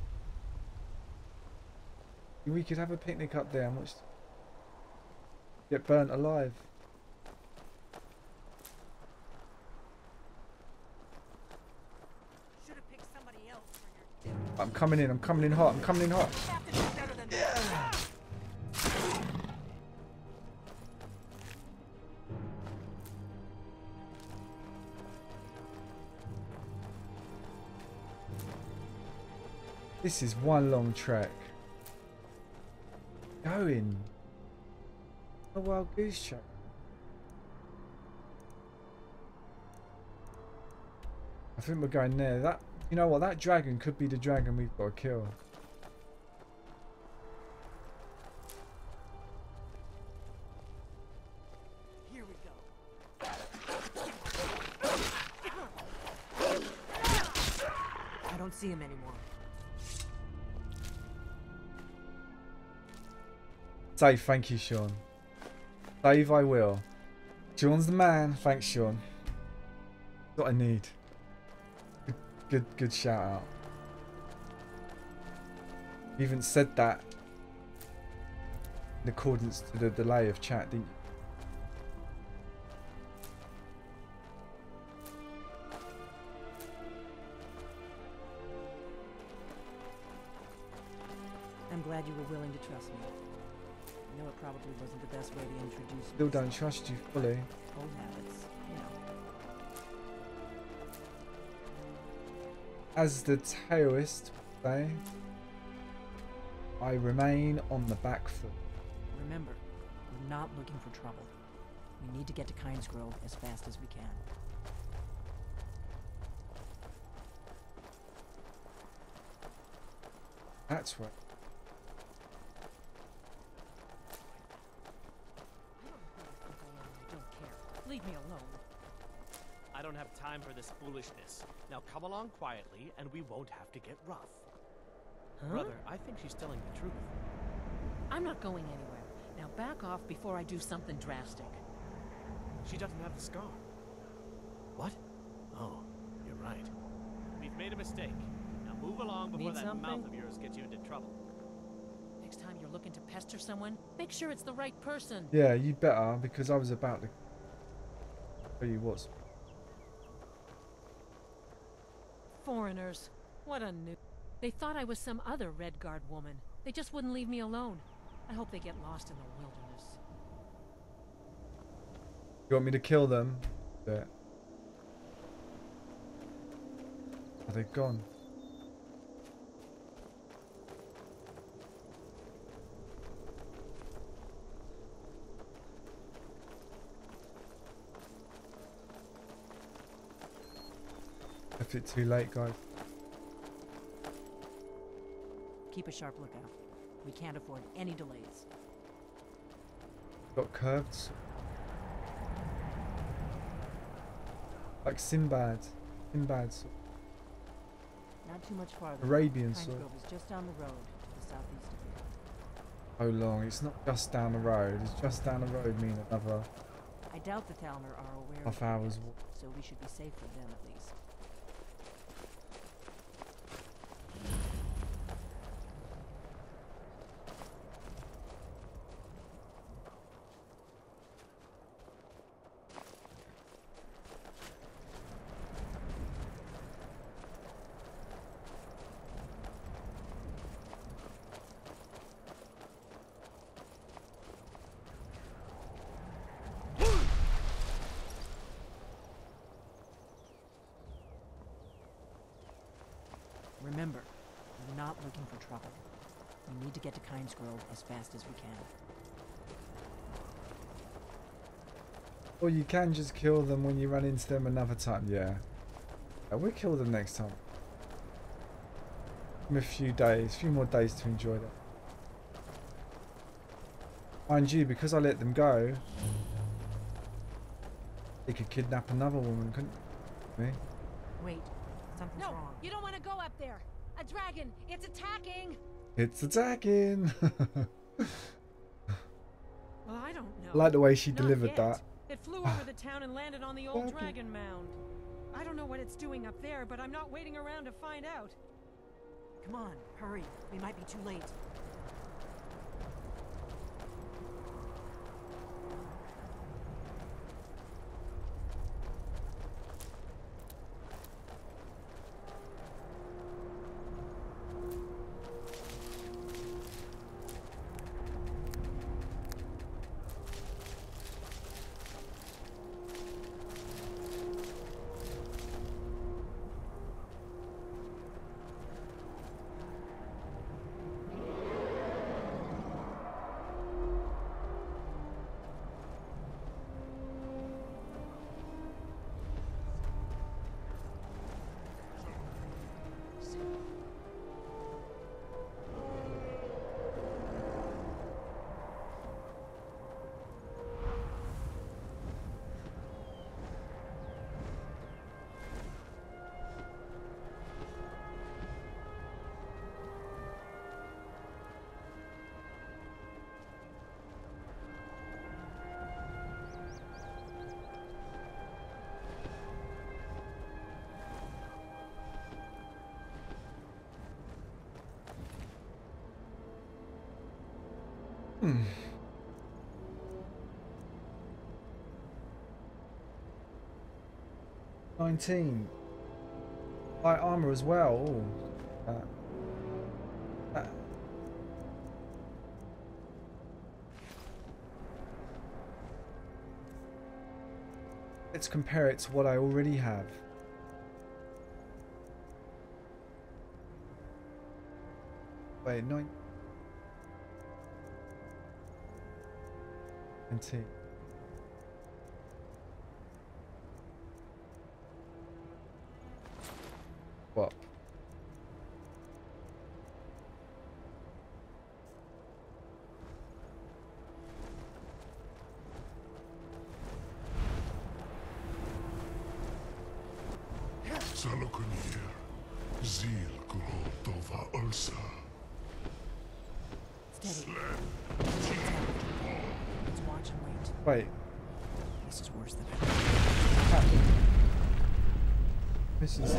We could have a picnic up there and watch... Get burnt alive. Should have picked somebody else for your... I'm coming in hot, I'm coming in hot. Yeah. This is one long trek. Going. A wild goose chase. I think we're going there. That, you know what, that dragon could be the dragon we've got to kill. Here we go. I don't see him anymore. Save, thank you, Sean. Save, I will. Sean's the man. Thanks, Sean. That's what I need. Good shout out. You even said that in accordance to the delay of chat, didn't you? I'm glad you were willing to trust me. I know it probably wasn't the best way to introduce Still me. don't trust you fully. Old habits, you know. As the Taoist would say, I remain on the back foot. Remember, we're not looking for trouble. We need to get to Kynes Grove as fast as we can. That's right. I don't care. Leave me alone. I don't have time for this foolishness. Now come along quietly, and we won't have to get rough. Huh? Brother, I think she's telling the truth. I'm not going anywhere. Now back off before I do something drastic. She doesn't have the scar. What? Oh, you're right. We've made a mistake. Now move along before Need that something? mouth of yours gets you into trouble. Next time you're looking to pester someone, make sure it's the right person. Yeah, you better, because I was about to tell you what's... Foreigners. What a new... They thought I was some other Red Guard woman. They just wouldn't leave me alone. I hope they get lost in the wilderness. You want me to kill them? Yeah. Oh, they've gone. Left it too late, guys. Keep a sharp lookout. We can't afford any delays. Got curved. Like Sinbad. Sinbad sword. Not too much farther. Arabian Pine sword. Grove is just down the road to the southeast of here. How long? It's not just down the road. It's just down the road mean another I doubt the Thalmor are aware half of it hour's yet, walk. so we should be safe from them at least. Remember, we're not looking for trouble. We need to get to Kynes Grove as fast as we can. Or you can just kill them when you run into them another time. Yeah. We'll kill them next time. Give them a few more days to enjoy that. Mind you, because I let them go, they could kidnap another woman, couldn't they? Wait, something's No, wrong. you don't want to go up there. A dragon. It's attacking. It's attacking. Well, I don't know. I like the way she Not delivered yet. that. It flew over the town and landed on the old Dragon. dragon mound. I don't know what it's doing up there, but I'm not waiting around to find out. Come on, hurry. We might be too late. Hmm. $19. Light armor as well. Ooh. Let's compare it to what I already have. Wait, 19. What? Salokunir, Zil Kurotova Ulsa. Steady. Let's watch and wait. Wait. This is worse than ever. This is...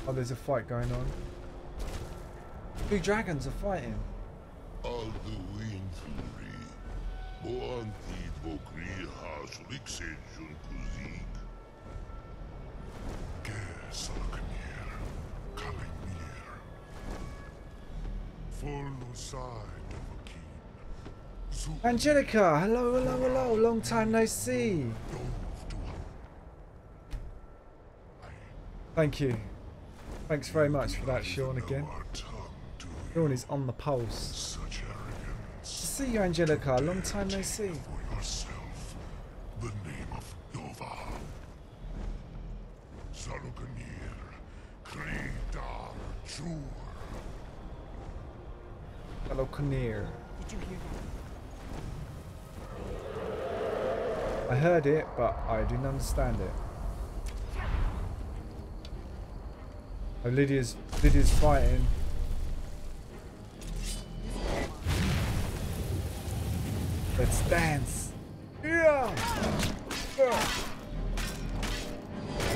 Oh, there's a fight going on. Two dragons are fighting. All the wind fury. Boanti Vokri has Rixejun Kuzik. Ke Salokunir, Kalimir. Full side of a king. Angelica, hello, hello, hello. Long time no see. Thank you. Thanks very much for that, Sean, again. Sean is on the pulse. Such To arrogance. see you, Angelica. Long time no see. For yourself, the name of Nova. Salokunir, Kridar Jur. Hello, Kinnear. Did you hear that? I heard it, but I didn't understand it. Oh, Lydia's fighting. Let's dance. Yeah.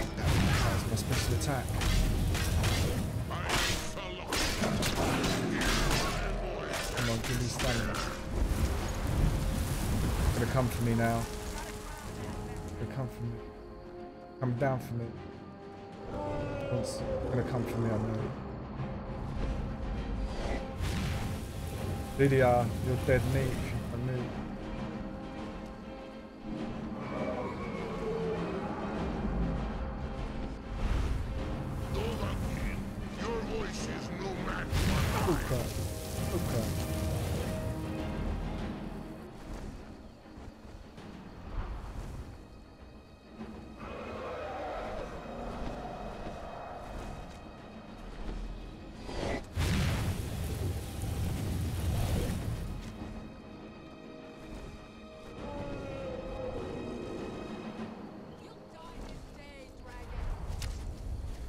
That's my special attack. Come on, give me stamina. It's gonna come for me now. It's gonna come for me. Come down for me. It's gonna come for me, I know. Lydia, you're dead meat if you can move. Your voice is no match for mine. Okay. Okay.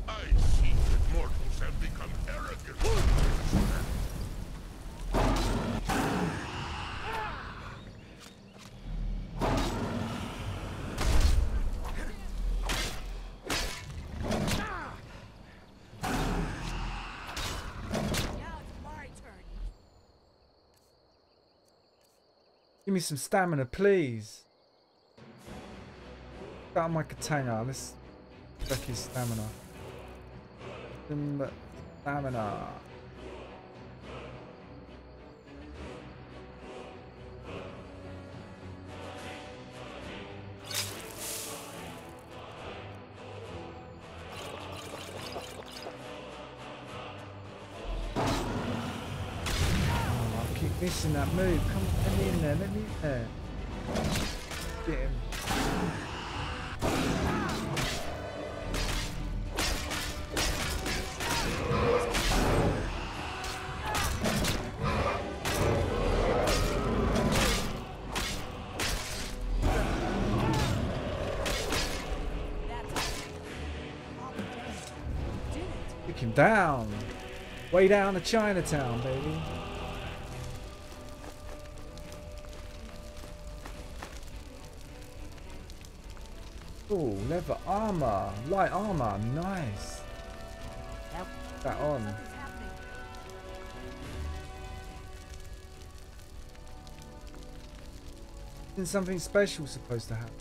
I see that mortals have become arrogant. Give me some stamina, please. Got my katana. Let's check his stamina. Some stamina. Missing that move. Come on, let me in there. Let me in there. Get him. Take him down. Way down to Chinatown, baby. Oh, leather armor, light armor, nice. Put that on. Isn't something special supposed to happen?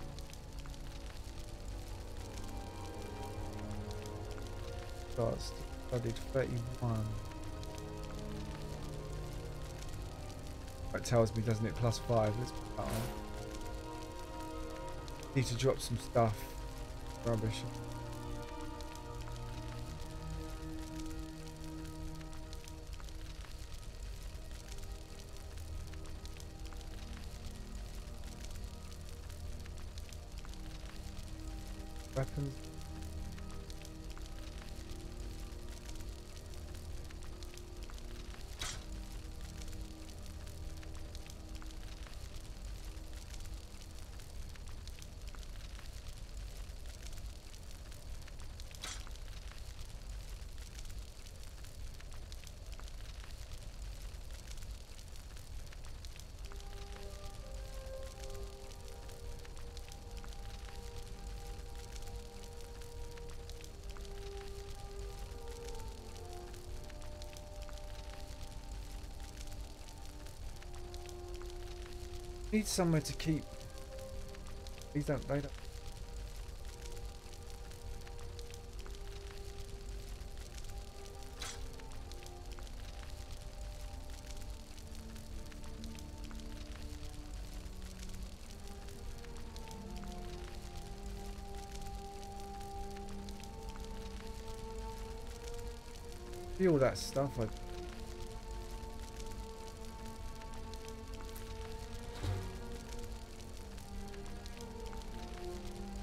Starts studied 31. That tells me, doesn't it? +5. Let's put that on. Need to drop some stuff. Rubbish. Weapons. Need somewhere to keep. These don't. They don't. See all that stuff.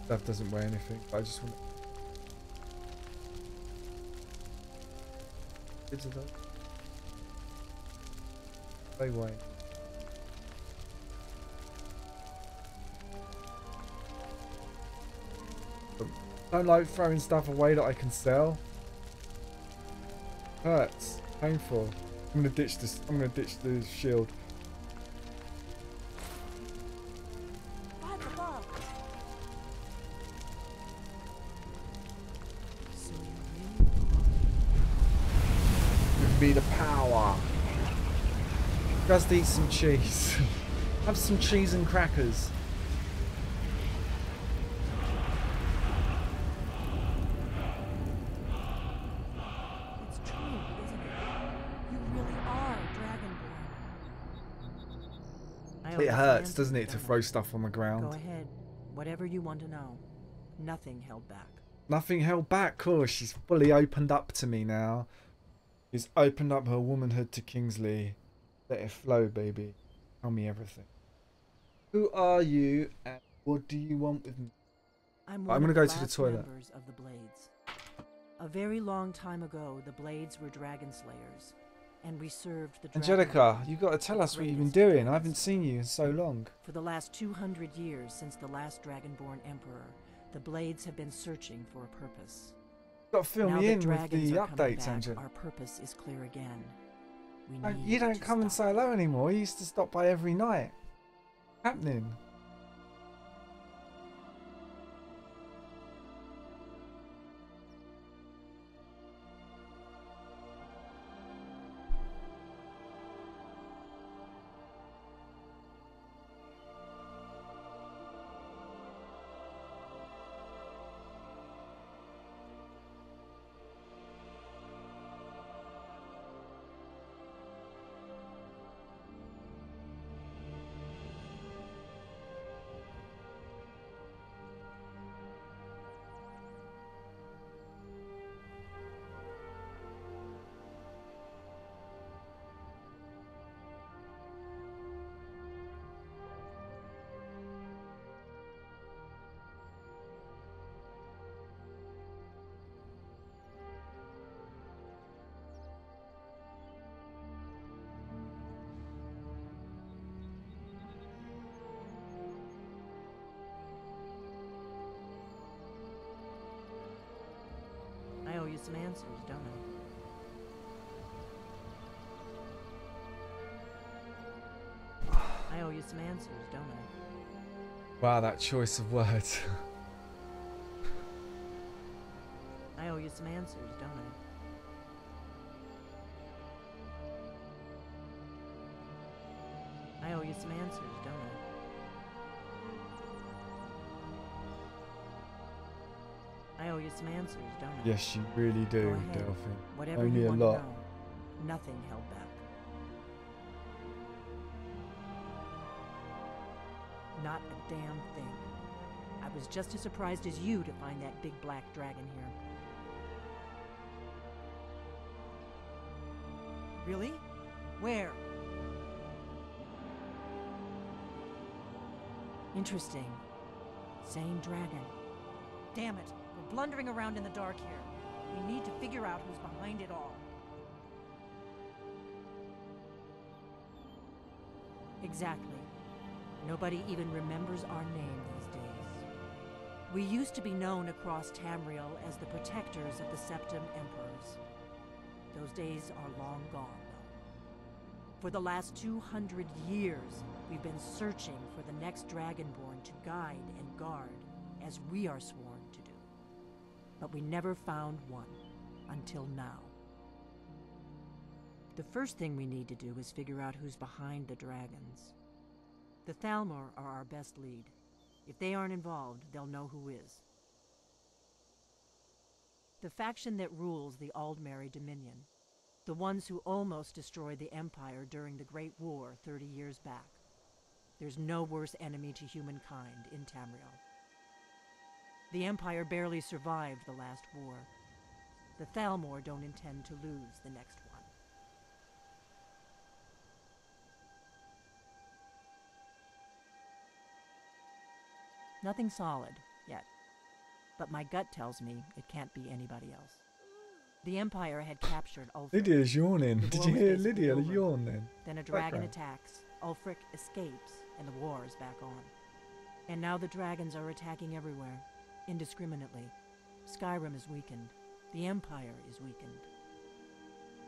Stuff doesn't weigh anything, but I just want kids of those. They weigh. Don't like throwing stuff away that I can sell. Hurts. Painful. I'm gonna ditch this. I'm gonna ditch the shield. Right above. So you really Give me the power. Just eat some cheese. Have some cheese and crackers. It's true, isn't it? You really are Dragonborn. It hurts, doesn't it, to throw stuff on the ground? Go ahead. Whatever you want to know. Nothing held back. Nothing held back, course. She's fully opened up to me now. She's opened up her womanhood to Kingsley. Let it flow, baby. Tell me everything. Who are you and what do you want with me? I'm gonna go to the toilet. Members of the Blades. A very long time ago, the Blades were dragon slayers, and we served the Angelica, you got to tell us what you've been doing. I haven't seen you in so long. For the last 200 years since the last Dragonborn Emperor, the Blades have been searching for a purpose. You've got to fill Now me that in with dragons the are coming updates, back, Angela. our purpose is clear again. We You need don't to come and stop say hello anymore. You used to stop by every night. What's happening? I owe you some answers, don't I? I owe you some answers, don't I? Wow, that choice of words. I owe you some answers, don't I? I owe you some answers, don't I? I owe you some answers, don't I? Yes, you really do, Go ahead. Delphine. Whatever Only you a want lot. to know. Nothing held back. Not a damn thing. I was just as surprised as you to find that big black dragon here. Really? Where? Interesting. Same dragon. Damn it. We're blundering around in the dark here. We need to figure out who's behind it all. Exactly. Nobody even remembers our name these days. We used to be known across Tamriel as the protectors of the Septim Emperors. Those days are long gone, though. For the last 200 years, we've been searching for the next Dragonborn to guide and guard, as we are sworn to do. But we never found one, until now. The first thing we need to do is figure out who's behind the dragons. The Thalmor are our best lead. If they aren't involved, they'll know who is. The faction that rules the Aldmeri Dominion. The ones who almost destroyed the Empire during the Great War 30 years back. There's no worse enemy to humankind in Tamriel. The Empire barely survived the last war. The Thalmor don't intend to lose the next one. Nothing solid, yet. But my gut tells me it can't be anybody else. The Empire had captured Ulfric. Lydia's yawning. The Did war you was hear basically Lydia over. yawn then? Then a dragon Background. attacks, Ulfric escapes, and the war is back on. And now the dragons are attacking everywhere, indiscriminately. Skyrim is weakened. The Empire is weakened.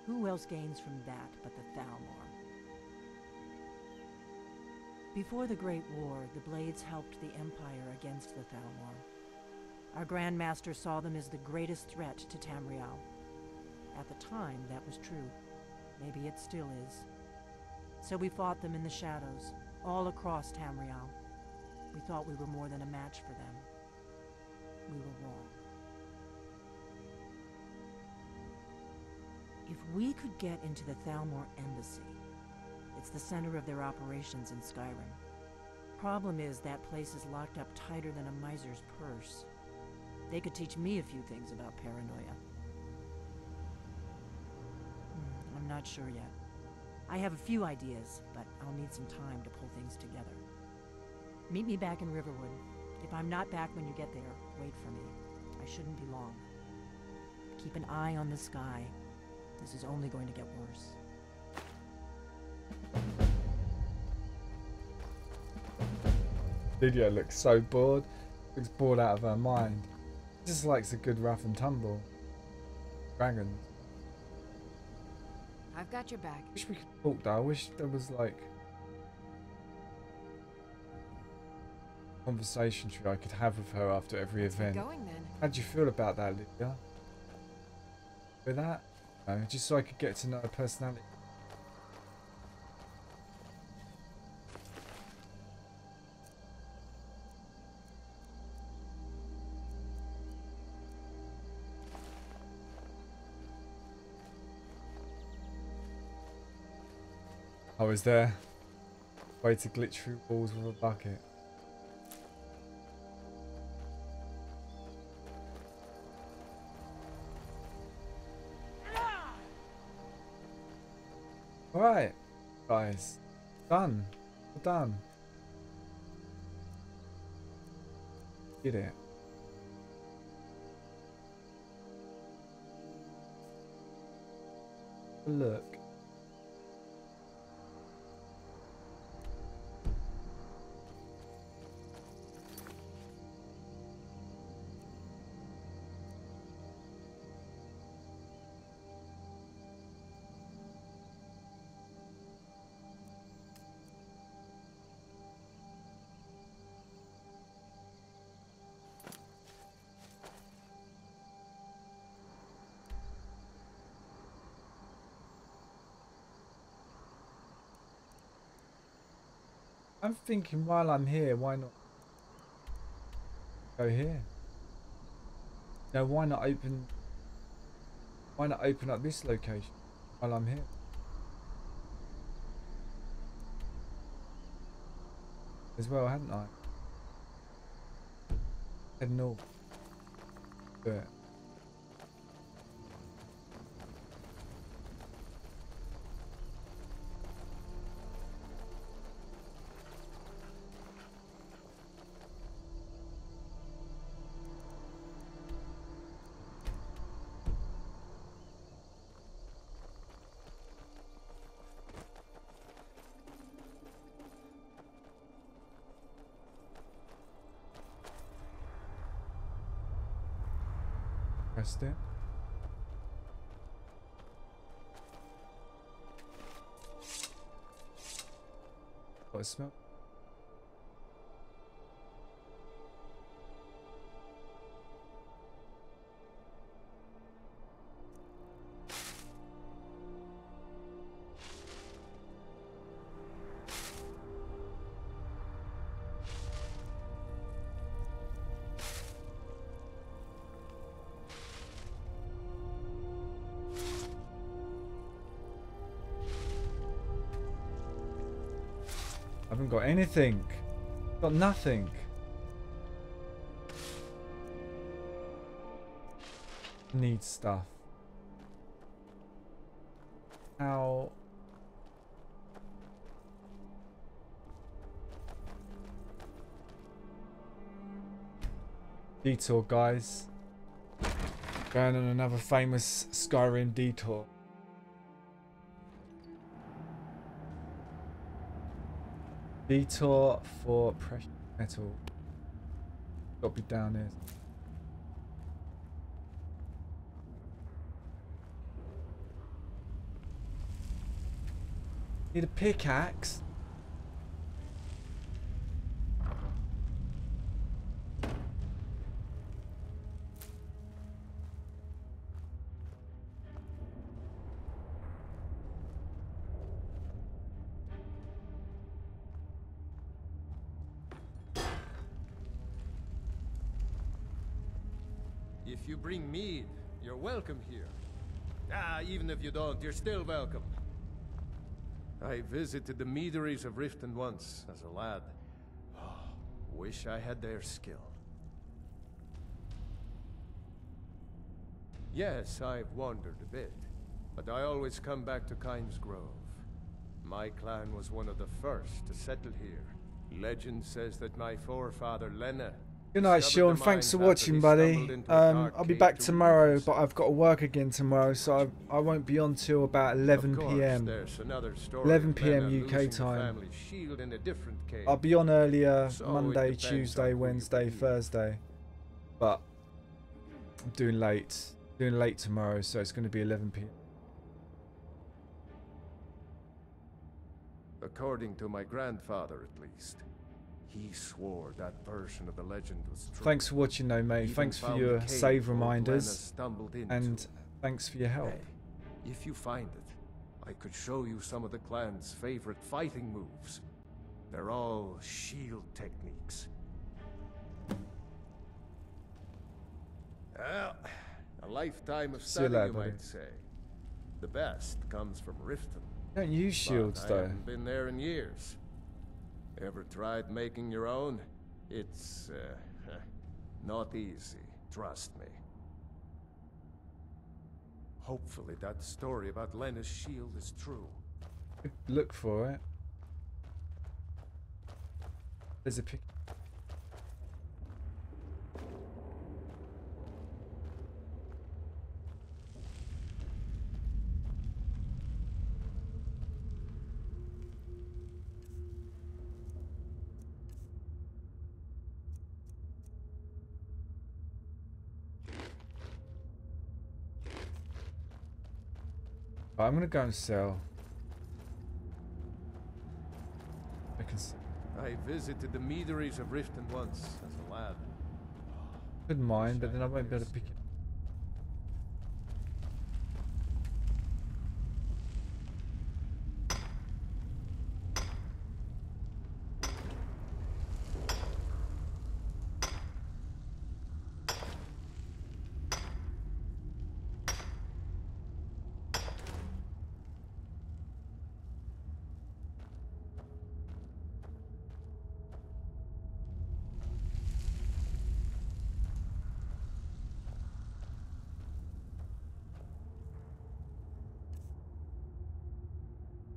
Who else gains from that but the Thalmor? Before the Great War, the Blades helped the Empire against the Thalmor. Our Grand Master saw them as the greatest threat to Tamriel. At the time, that was true. Maybe it still is. So we fought them in the shadows, all across Tamriel. We thought we were more than a match for them. We were wrong. If we could get into the Thalmor embassy, it's the center of their operations in Skyrim. Problem is, that place is locked up tighter than a miser's purse. They could teach me a few things about paranoia. I'm not sure yet. I have a few ideas, but I'll need some time to pull things together. Meet me back in Riverwood. If I'm not back when you get there, wait for me. I shouldn't be long. Keep an eye on the sky. This is only going to get worse. Lydia looks so bored. Looks bored out of her mind. Just likes a good rough and tumble. Dragons. I've got your back. Wish we could talk though. I wish there was like conversation I could have with her after every event. Going then. How do you feel about that, Lydia? With that? No, just so I could get to know her personality. I was there. Way to glitch through walls with a bucket. Alright, guys. Done. We're done. Did it. Look. I'm thinking while I'm here, why not go here? No, why not open up this location while I'm here? As well, hadn't I? Head north. Do it. Pressed it. What a smell. I haven't got anything. Got nothing. Need stuff. How? Detour, guys. Going on another famous Skyrim detour. Detour for precious metal. Got to be down here. Need a pickaxe. If you bring mead, you're welcome here. Even if you don't, you're still welcome. I visited the meaderies of Riften once, as a lad. Wish I had their skill. Yes, I've wandered a bit, but I always come back to Kyne's Grove. My clan was one of the first to settle here. Legend says that my forefather Lena... Good night, Sean. Thanks for watching, buddy. I'll be back tomorrow, but I've got to work again tomorrow, so I won't be on till about 11 p.m. 11 p.m. UK time. I'll be on earlier Monday, Tuesday, Wednesday, Thursday, but I'm doing late tomorrow, so it's going to be 11 p.m. According to my grandfather, at least. He swore that version of the legend was true. Thanks for watching though, mate. Even Thanks for found your the cave save old reminders. Lena stumbled into. And thanks for your help. Hey, if you find it, I could show you some of the clan's favorite fighting moves. They're all shield techniques. Well, a lifetime of study, you might say. The best comes from Riften. Don't use shields I though. haven't been there in years. Ever tried making your own? It's not easy, trust me. Hopefully that story about Lena's shield is true. Look for it. There's a pic. I'm gonna go and sell. I visited the meaderies of Riften once as a lad. Couldn't mind, but then I won't be able to pick it.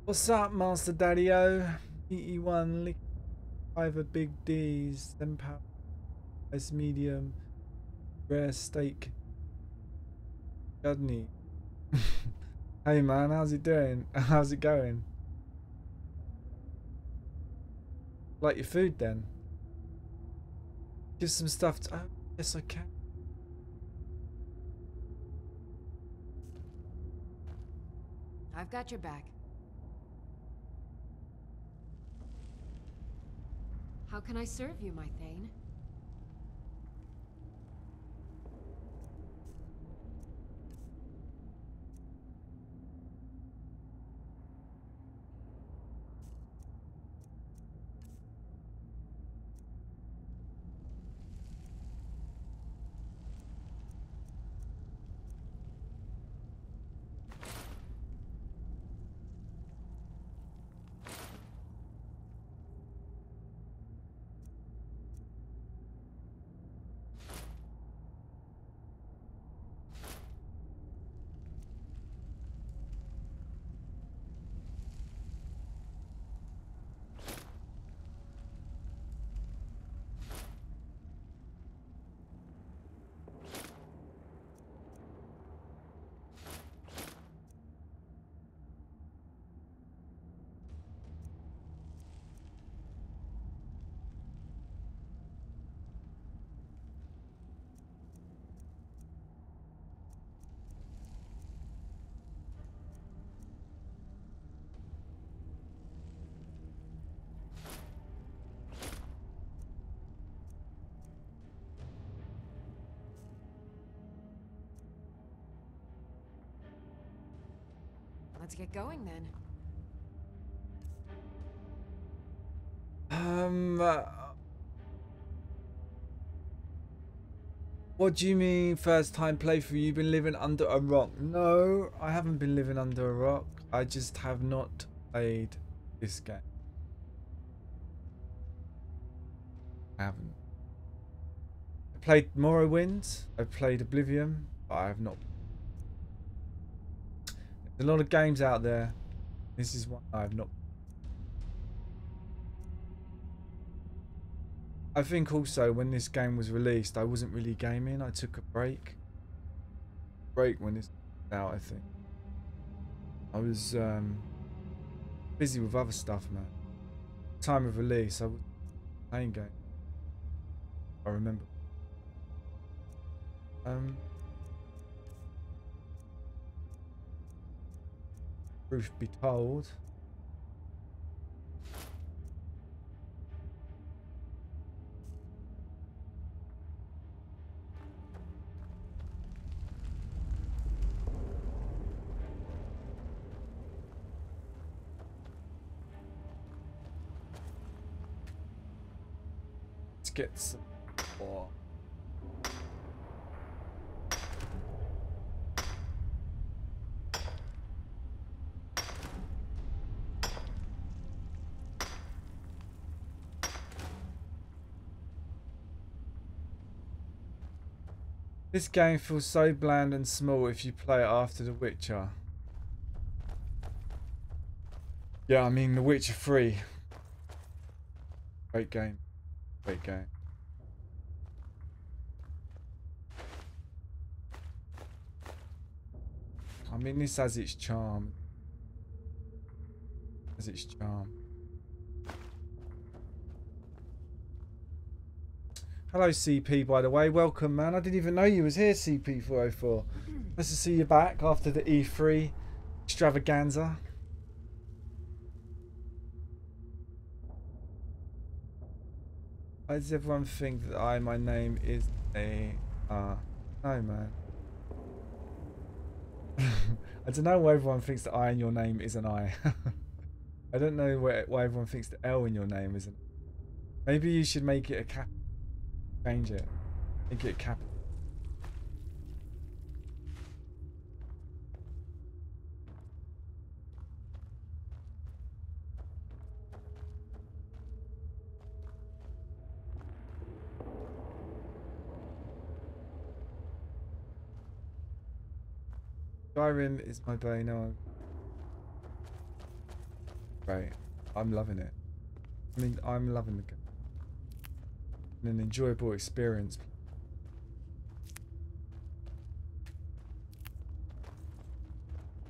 What's up, Master Daddy-O? EE1, lick 5 big D's, 10 power, ice medium, rare steak. Gudney. Hey man, how's it doing? How's it going? Like your food then? Give some stuff to... Oh, yes I can. I've got your back. How can I serve you, my Thane? Let's get going then. What do you mean first time playthrough? You've been living under a rock? No, I haven't been living under a rock. I just have not played this game. I haven't. I played Morrowind. I played Oblivion, but I have not. There's a lot of games out there. This is one I have not. I think also when this game was released, I wasn't really gaming. I took a break. When this was out, I think. I was busy with other stuff, man. Time of release, I was playing game. I remember. Truth be told. Get some more. This game feels so bland and small if you play it after The Witcher. Yeah, I mean The Witcher 3. Great game. Great game. I mean, this has its charm. Has its charm. Hello, CP, by the way. Welcome, man. I didn't even know you was here, CP404. Nice to see you back after the E3 extravaganza. Why does everyone think that my name is a no, man. I don't know why everyone thinks that I in your name is an I. I don't know why everyone thinks the L in your name isn't. Maybe you should make it a cap. Change it. Make it a cap. Skyrim is my bane. No, great. I'm loving it. I mean, I'm loving the game. An enjoyable experience.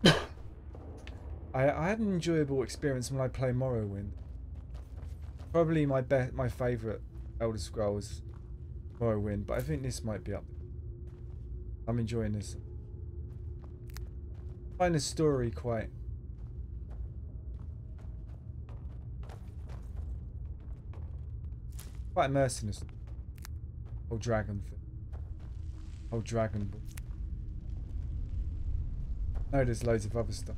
I had an enjoyable experience when I played Morrowind. Probably my favourite Elder Scrolls Morrowind, but I think this might be up. I'm enjoying this. I find the story quite immersed in this whole dragon thing. Whole dragon book. No, there's loads of other stuff.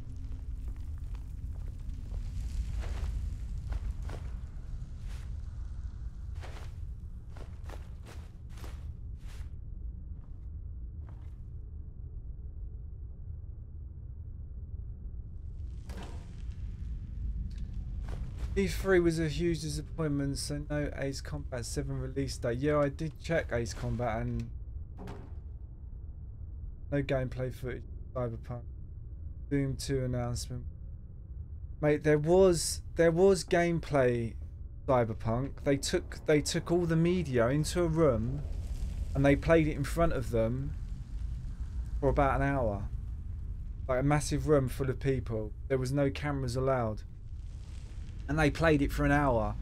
E3 was a huge disappointment, so no Ace Combat 7 release date. Yeah, I did check Ace Combat and no gameplay footage. Cyberpunk. Doom 2 announcement. Mate, there was gameplay Cyberpunk. They took all the media into a room and they played it in front of them for about an hour. Like a massive room full of people. There was no cameras allowed. And they played it for an hour.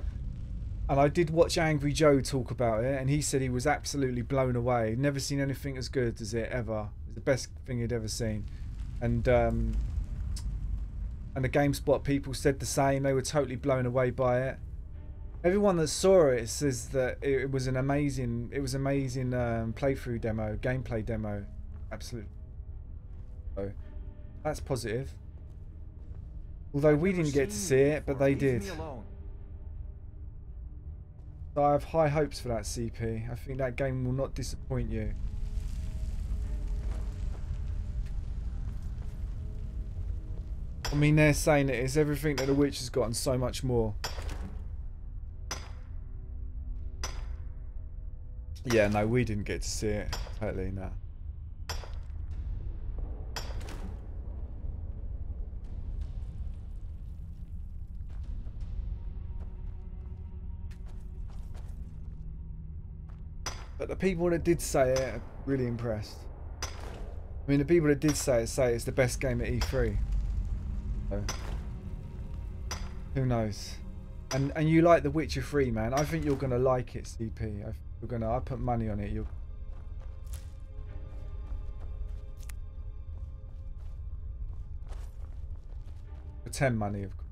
And I did watch Angry Joe talk about it, and he said he was absolutely blown away. Never seen anything as good as it ever. It was the best thing he'd ever seen. And the GameSpot people said the same. They were totally blown away by it. Everyone that saw it says that it was an amazing playthrough demo, gameplay demo. Absolutely. So that's positive. Although we didn't get to see it, but they did. So I have high hopes for that CP. I think that game will not disappoint you. I mean, they're saying it is everything that The Witch has got and so much more. Yeah, no, we didn't get to see it. Totally, no. But the people that did say it are really impressed. I mean, the people that did say it's the best game at E3. So, who knows? And you like The Witcher 3, man. I think you're gonna like it, CP. I put money on it. You'll. Pretend money, of course.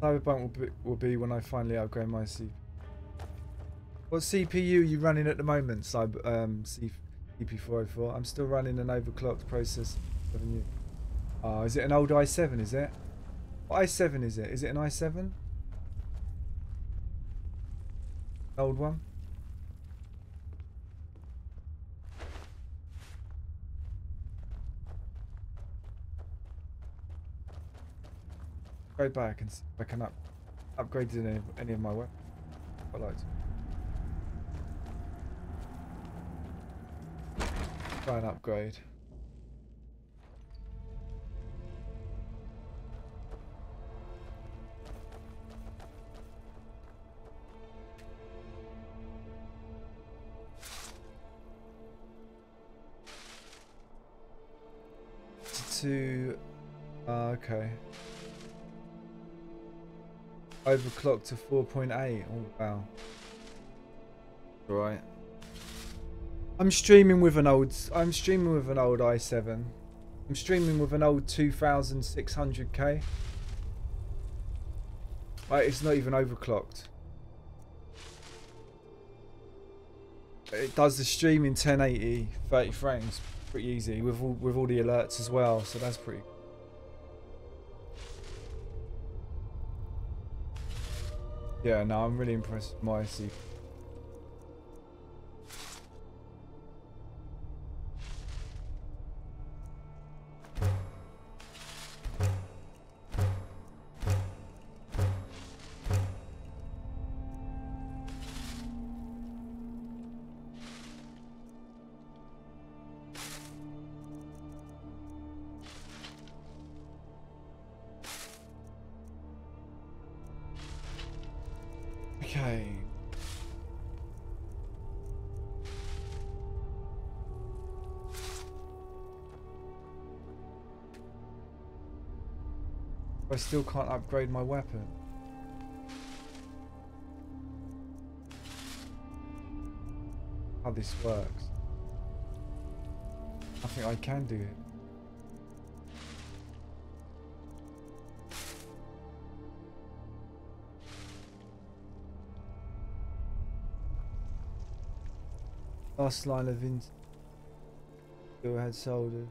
Cyberpunk will be when I finally upgrade my CPU. What CPU are you running at the moment, CP404? I'm still running an overclocked processor. Oh, is it an old i7, is it? What i7 is it? Is it an i7? Old one? Go back and see if I can upgrade any of my weapons. I'd like to. Try and upgrade. Okay. Overclocked to 4.8. Oh wow. Right. I'm streaming with an old i7. I'm streaming with an old 2600K. Like, it's not even overclocked. It does the stream in 1080, 30 frames, pretty easy with all the alerts as well. So that's pretty. Yeah, no, I'm really impressed with my CPU. Okay. I still can't upgrade my weapon. How this works. I think I can do it. Last line of still had solder.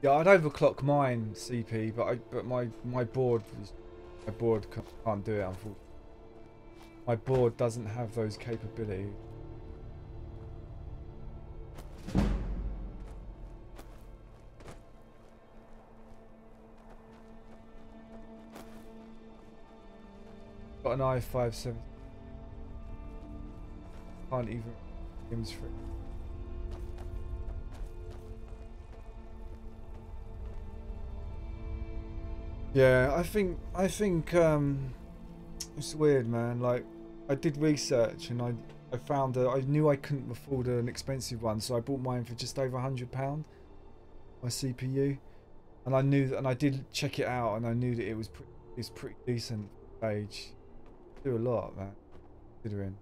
Yeah, I'd overclock mine CP, but my board can't do it, unfortunately. My board doesn't have those capabilities. Got an i5-7. Can't even games free. Yeah, I think it's weird, man. Like, I did research and I found that I knew I couldn't afford an expensive one, so I bought mine for just over £100. My CPU, and I knew that, and I did check it out, and I knew that it's pretty decent age. Do a lot, man. Considering.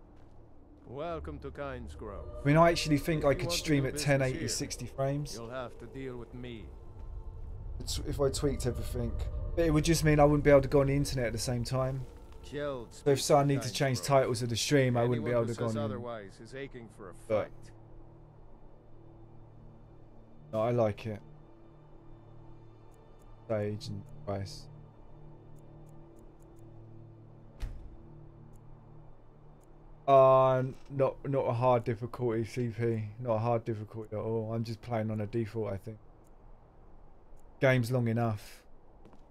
Welcome to Kynes Grove. I mean, I actually think If I you could want to stream do at business 1080 here, 60 frames You'll have to deal with me. if I tweaked everything. But it would just mean I wouldn't be able to go on the internet at the same time. Kjeld So if speaks I of need to Kynes change Grove. titles of the stream, I wouldn't be Anyone able who to go says on. otherwise is aching for a But- fight. No, I like it. Stage and price. Not a hard difficulty, CP. Not a hard difficulty at all. I'm just playing on a default, I think. Game's long enough.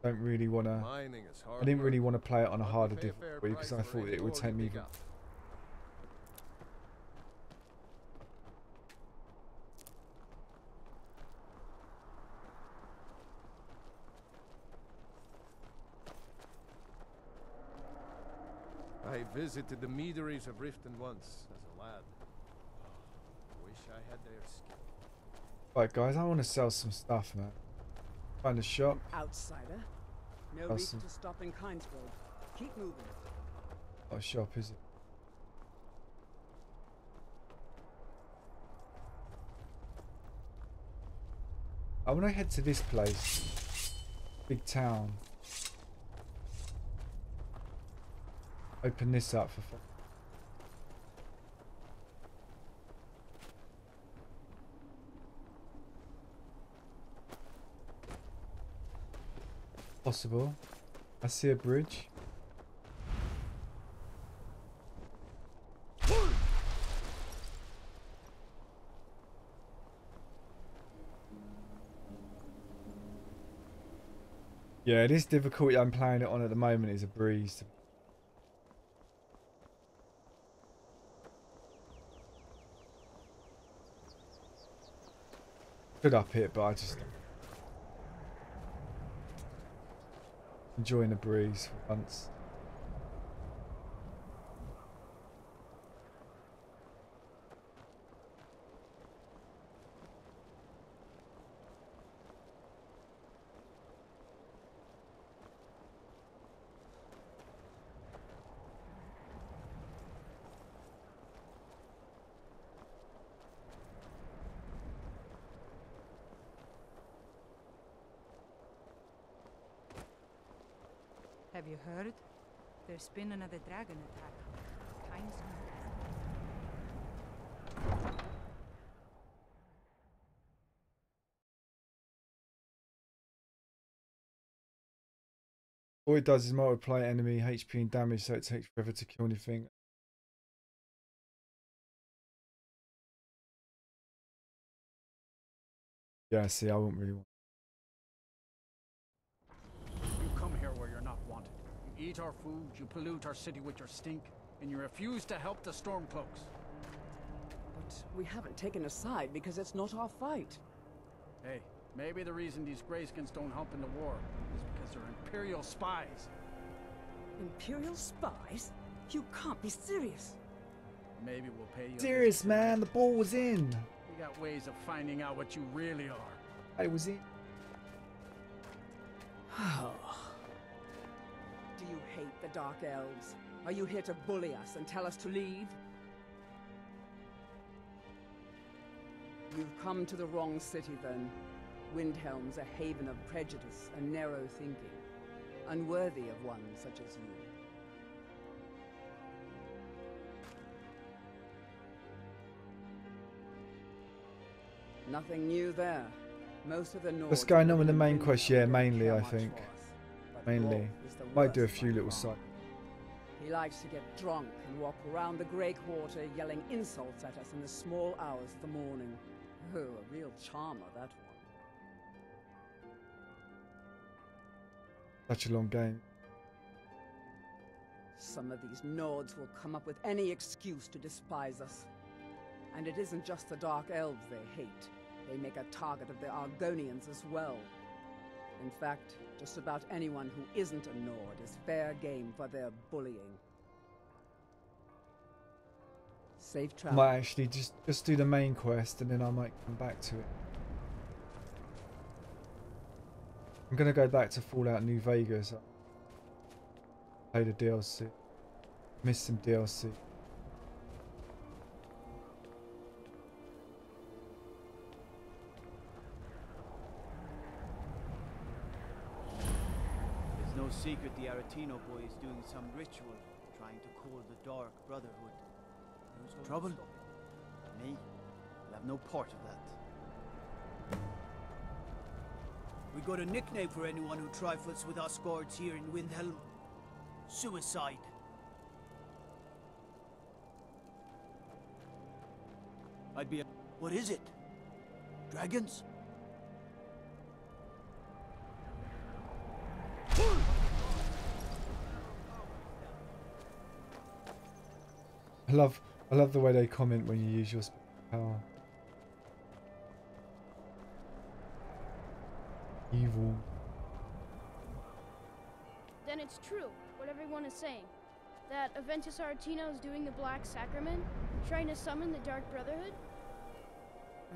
Don't really wanna. Mining is hard I didn't really work, want to play it on a but we harder pay a fair difficulty because I price for thought any it would gold take you me dig even. up. I visited the meaderies of Riften once as a lad. Wish I had their skill. Right, guys, I want to sell some stuff, man. Find a shop. Outsider. No Awesome. reason to stop in Kynes Grove. Keep moving. Not a shop, is it? I want to head to this place. Big town. Open this up for fun. Possible. I see a bridge. Yeah, this difficulty I'm playing it on at the moment is a breeze. Could up it, but I just enjoying the breeze for once. Have you heard? There's been another dragon attack. Kynes Grove. All it does is multiply enemy HP and damage, so it takes forever to kill anything. Yeah, see, I wouldn't really want. You come here where you're not wanted. You eat our food, you pollute our city with your stink, and you refuse to help the Stormcloaks. But we haven't taken a side because it's not our fight. Hey, maybe the reason these Greyskins don't help in the war is because they're Imperial spies. Imperial spies? You can't be serious. Maybe we'll pay you a Serious, visit man. tonight. The ball was in. We got ways of finding out what you really are. I was in. Do you hate the Dark Elves? Are you here to bully us and tell us to leave? You've come to the wrong city then. Windhelm's a haven of prejudice and narrow thinking, unworthy of one such as you. Nothing new there. Most of the Nords What's going on with the live in main quest? Windhelm Yeah, don't mainly, care I much think. for us, but Mainly. Rolf is the Might do a worst few by little far. side. He likes to get drunk and walk around the Grey Quarter yelling insults at us in the small hours of the morning. Oh, a real charmer, that one. Such a long game. Some of these Nords will come up with any excuse to despise us. And it isn't just the Dark Elves they hate. They make a target of the Argonians as well. In fact, just about anyone who isn't a Nord is fair game for their bullying. Safe travel. Might actually just do the main quest and then I might come back to it. I'm gonna go back to Fallout New Vegas. Play the DLC. Missed some DLC. It's no secret the Aretino boy is doing some ritual, trying to call the Dark Brotherhood. Trouble? Me? I'll have no part of that. We got a nickname for anyone who trifles with us guards here in Windhelm. Suicide. I'd be a... What is it? Dragons? I love the way they comment when you use your power. Evil. Then it's true, what everyone is saying. That Aventus Aretino is doing the Black Sacrament, trying to summon the Dark Brotherhood?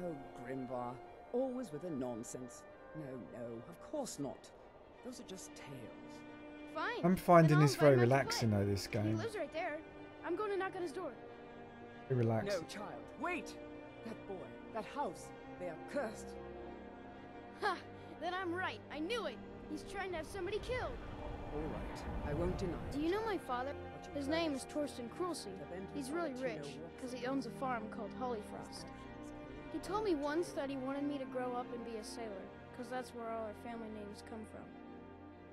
Oh, Grimvar. Always with the nonsense. No, of course not. Those are just tales. Fine. I'm finding then this I'll very invite him out to relaxing play. though, this He game. lives right there. I'm going to knock on his door. Very relaxing. No, child. Wait! That boy, that house, they are cursed. Ha! Then I'm right. I knew it. He's trying to have somebody killed. All right. I won't deny it. Do you know my father? His name is Torsten Krulsey. He's really rich, because he owns a farm called Hollyfrost. He told me once that he wanted me to grow up and be a sailor, because that's where all our family names come from.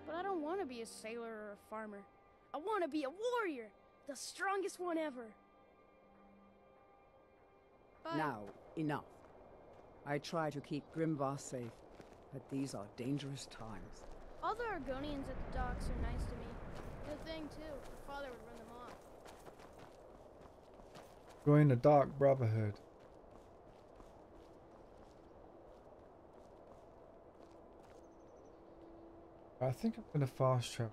But I don't want to be a sailor or a farmer. I want to be a warrior! The strongest one ever! But Now, enough. I try to keep Grimvar safe, but these are dangerous times. all the Argonians at the docks are nice to me. Good thing, too. Your father would run them off. Join the Dark Brotherhood. I think I'm gonna fast travel.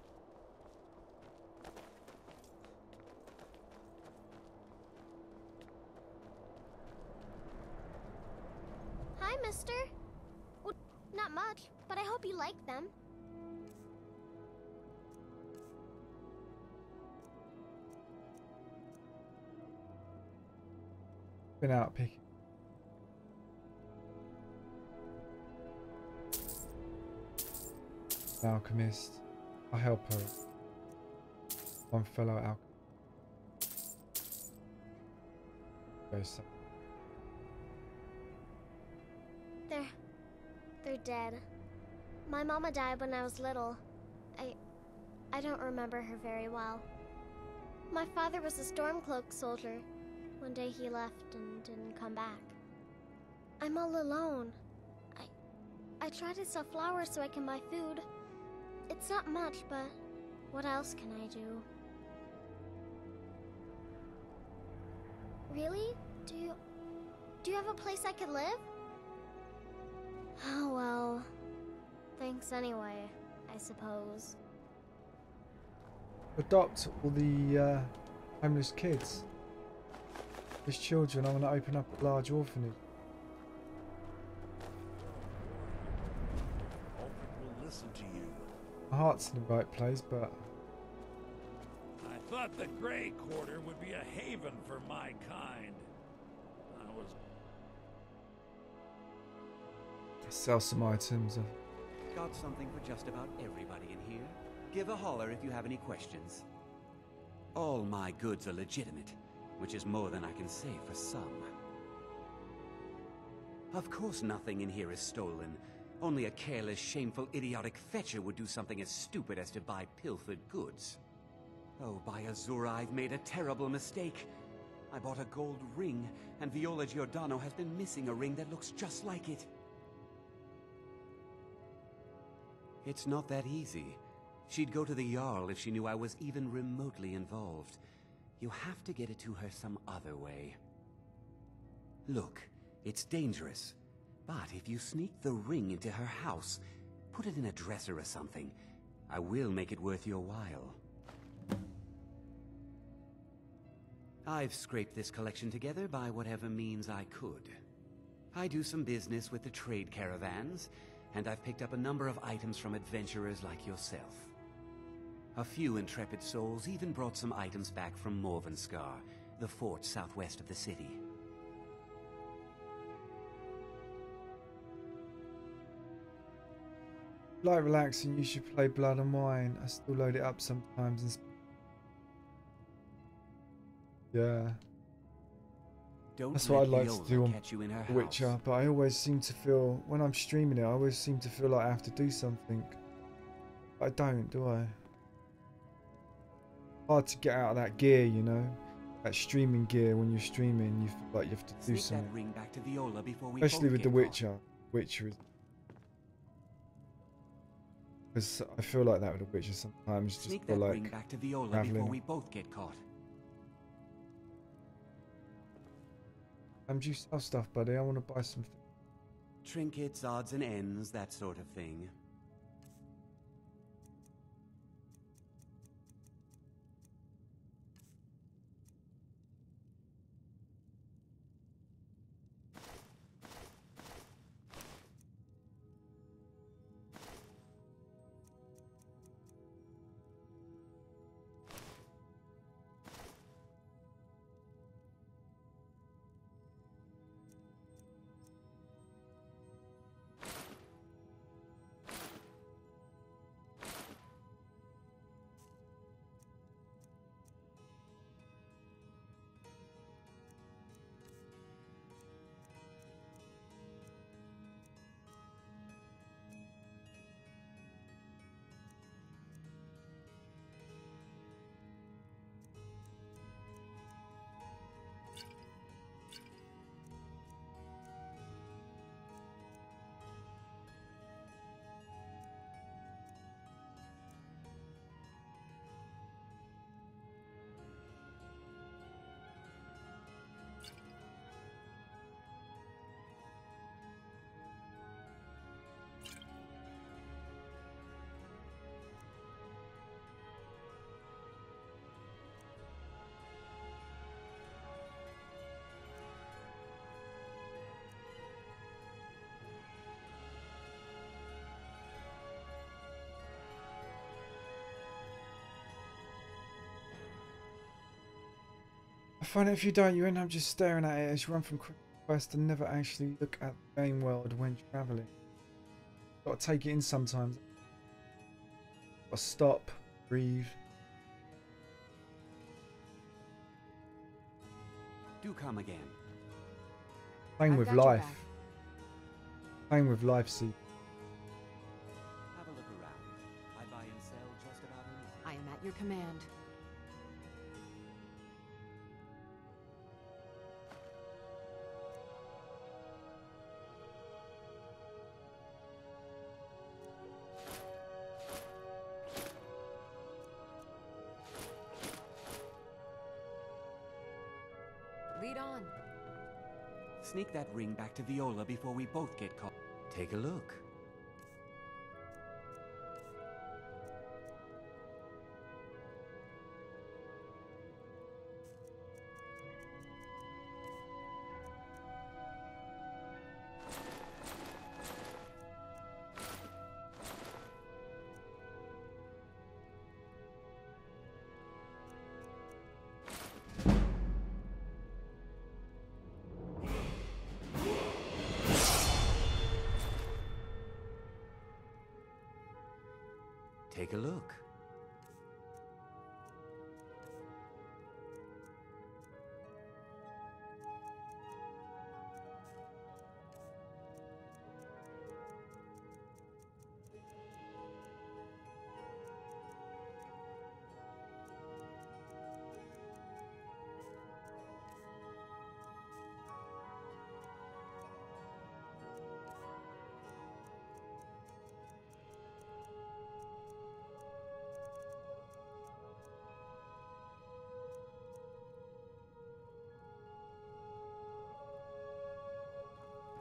Hi, mister. Well, not much, but I hope you like them. Been out picking. Alchemist. I help her. One fellow alchemist. Goes They're dead. My mama died when I was little. I don't remember her very well. My father was a Stormcloak soldier. One day he left and didn't come back. I'm all alone. I try to sell flowers so I can buy food. It's not much, but what else can I do? Really? Do you have a place I could live? Oh, well, thanks anyway, I suppose. adopt all the homeless kids. These children, I want to open up a large orphanage. Will listen to you. My heart's in the right place, but I thought the Grey Quarter would be a haven for my kind. I was... sell some items. Got something for just about everybody in here. Give a holler if you have any questions. All my goods are legitimate, which is more than I can say for some. Of course nothing in here is stolen. Only a careless, shameful, idiotic fetcher would do something as stupid as to buy pilfered goods. Oh, by Azura, I've made a terrible mistake. I bought a gold ring, and Viola Giordano has been missing a ring that looks just like it. It's not that easy. She'd go to the Jarl if she knew I was even remotely involved. You have to get it to her some other way. Look, it's dangerous. But if you sneak the ring into her house, put it in a dresser or something, I will make it worth your while. I've scraped this collection together by whatever means I could. I do some business with the trade caravans, and I've picked up a number of items from adventurers like yourself. A few intrepid souls even brought some items back from Morvenskar, the fort southwest of the city. Like relaxing, you should play Blood and Wine. I still load it up sometimes. And yeah. That's what I'd like to do on The Witcher, but I always seem to feel, when I'm streaming it, I always seem to feel like I have to do something. I don't, do I? Hard to get out of that gear, you know? That streaming gear when you're streaming, you feel like you have to do something. Ring back to Viola before we Especially with The Witcher. Witcher is... Because I feel like that with The Witcher sometimes, just Sneak feel that like ring back to Viola before we both get caught. Do you sell stuff, buddy? I want to buy something. Trinkets, odds and ends, that sort of thing. I find if you don't, you end up just staring at it as you run from quest and never actually look at the game world when travelling. Got to take it in sometimes. Got to stop, breathe. Do come again. Playing with life. Playing with life, see. Have a look around. I buy and sell just about anything. I am at your command. Lead on. Sneak that ring back to Viola before we both get caught. Take a look. Take a look.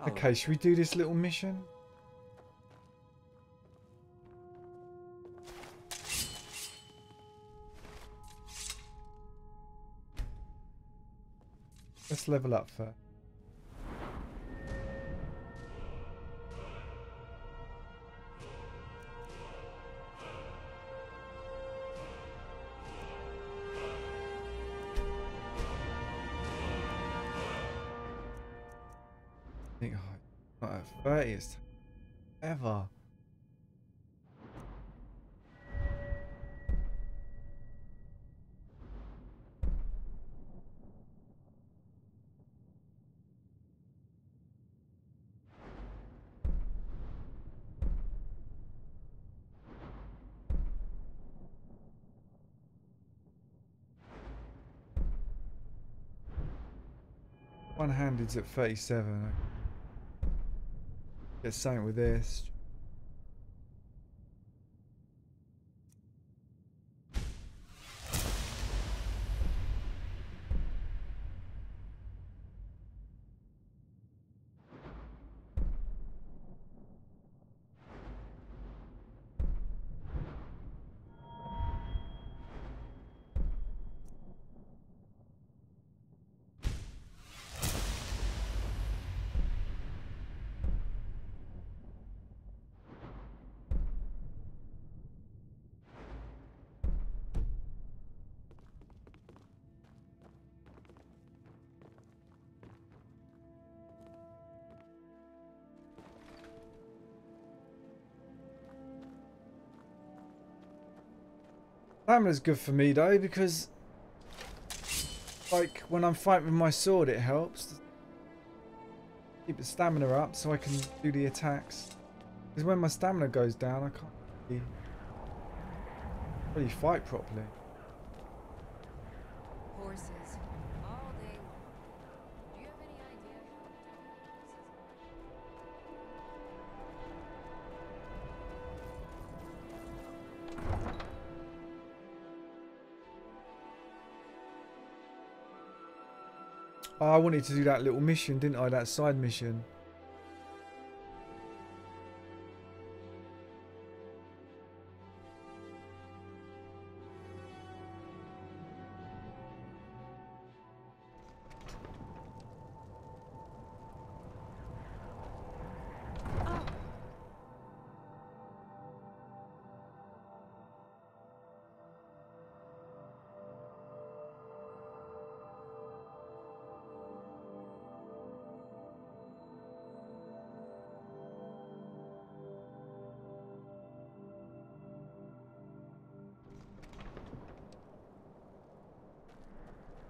Okay, should we do this little mission? Let's level up first. Not at 30th. Ever. One-handed's at 37. Get something with this. Stamina's good for me though, because like when I'm fighting with my sword it helps keep the stamina up so I can do the attacks. Because when my stamina goes down I can't really fight properly. Horses. All day long. Do you have any idea Oh, I wanted to do that little mission, didn't I? That side mission.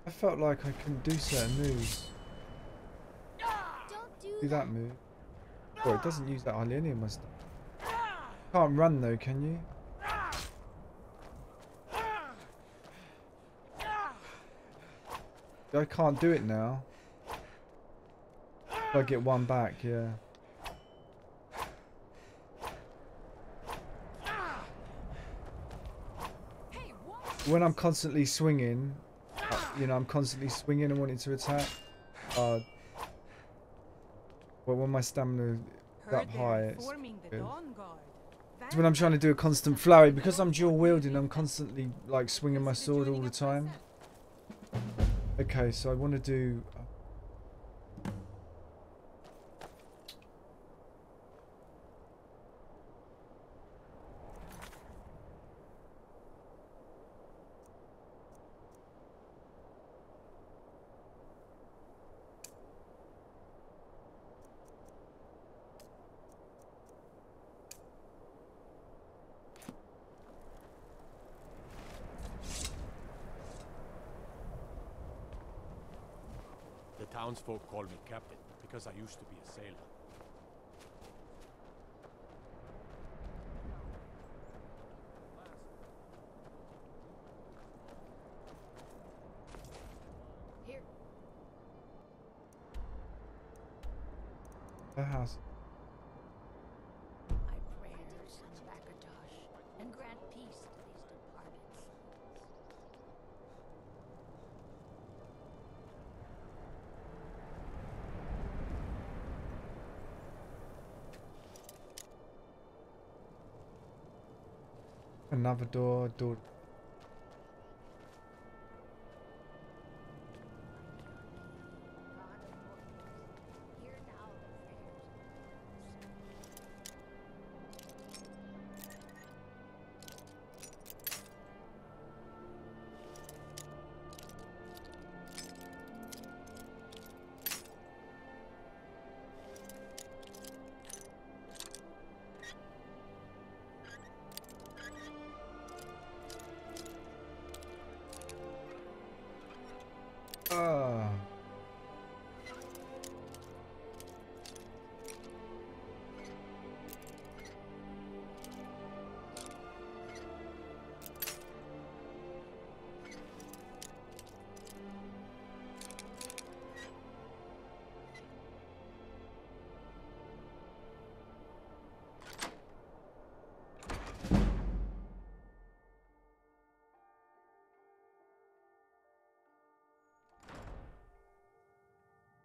I felt like I couldn't do certain moves. Don't Do that move. Oh, it doesn't use that hardly any of my stuff. Can't run though, can you? I can't do it now. I get one back, yeah. When I'm constantly swinging, you know, I'm constantly swinging and wanting to attack. But when my stamina is up high, it's good. It's when I'm trying to do a constant flurry, because I'm dual wielding, I'm constantly like swinging my sword all the time. Okay, so I want to do. The townsfolk call me captain because I used to be a sailor. Here. The house. My prayers in Vakatosh, and grant peace to these departed souls. Another door.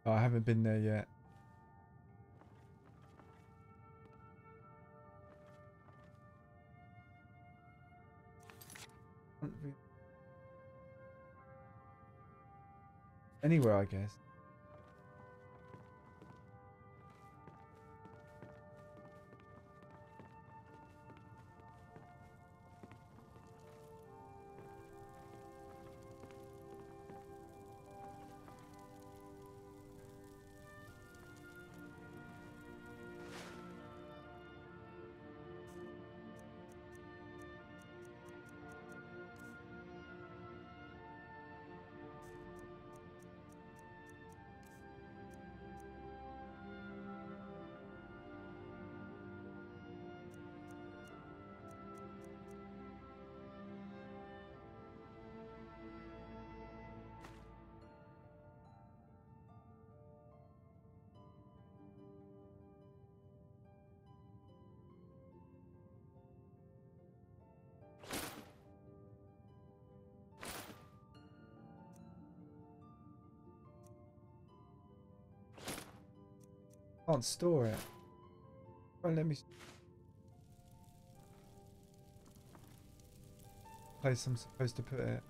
Oh, I haven't been there yet. Anywhere, I guess. Can't store it. Won't let me. Place I'm supposed to put it.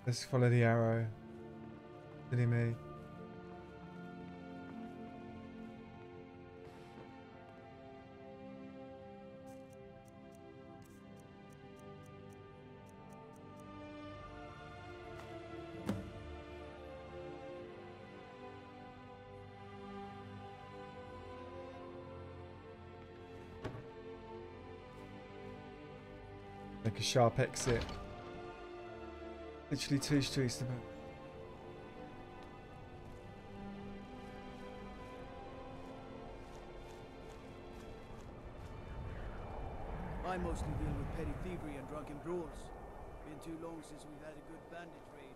Let's follow the arrow. Silly me. Make a sharp exit. Literally 2 streets to back. I mostly deal with petty thievery and drunken brawls. Been too long since we've had a good bandit raid.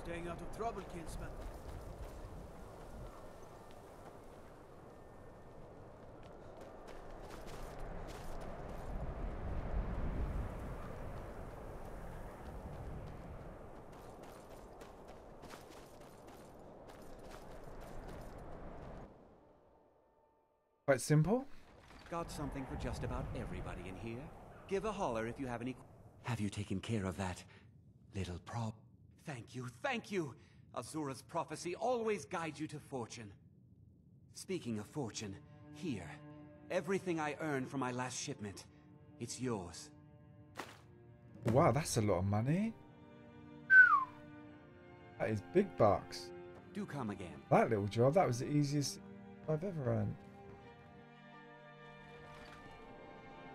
Staying out of trouble, kinsman. Quite simple. Got something for just about everybody in here. Give a holler if you have any. Have you taken care of that little prop? Thank you, thank you! Azura's prophecy always guides you to fortune. Speaking of fortune, here. Everything I earned from my last shipment. It's yours. Wow, that's a lot of money. That is big bucks. Do come again. That little job, that was the easiest I've ever earned.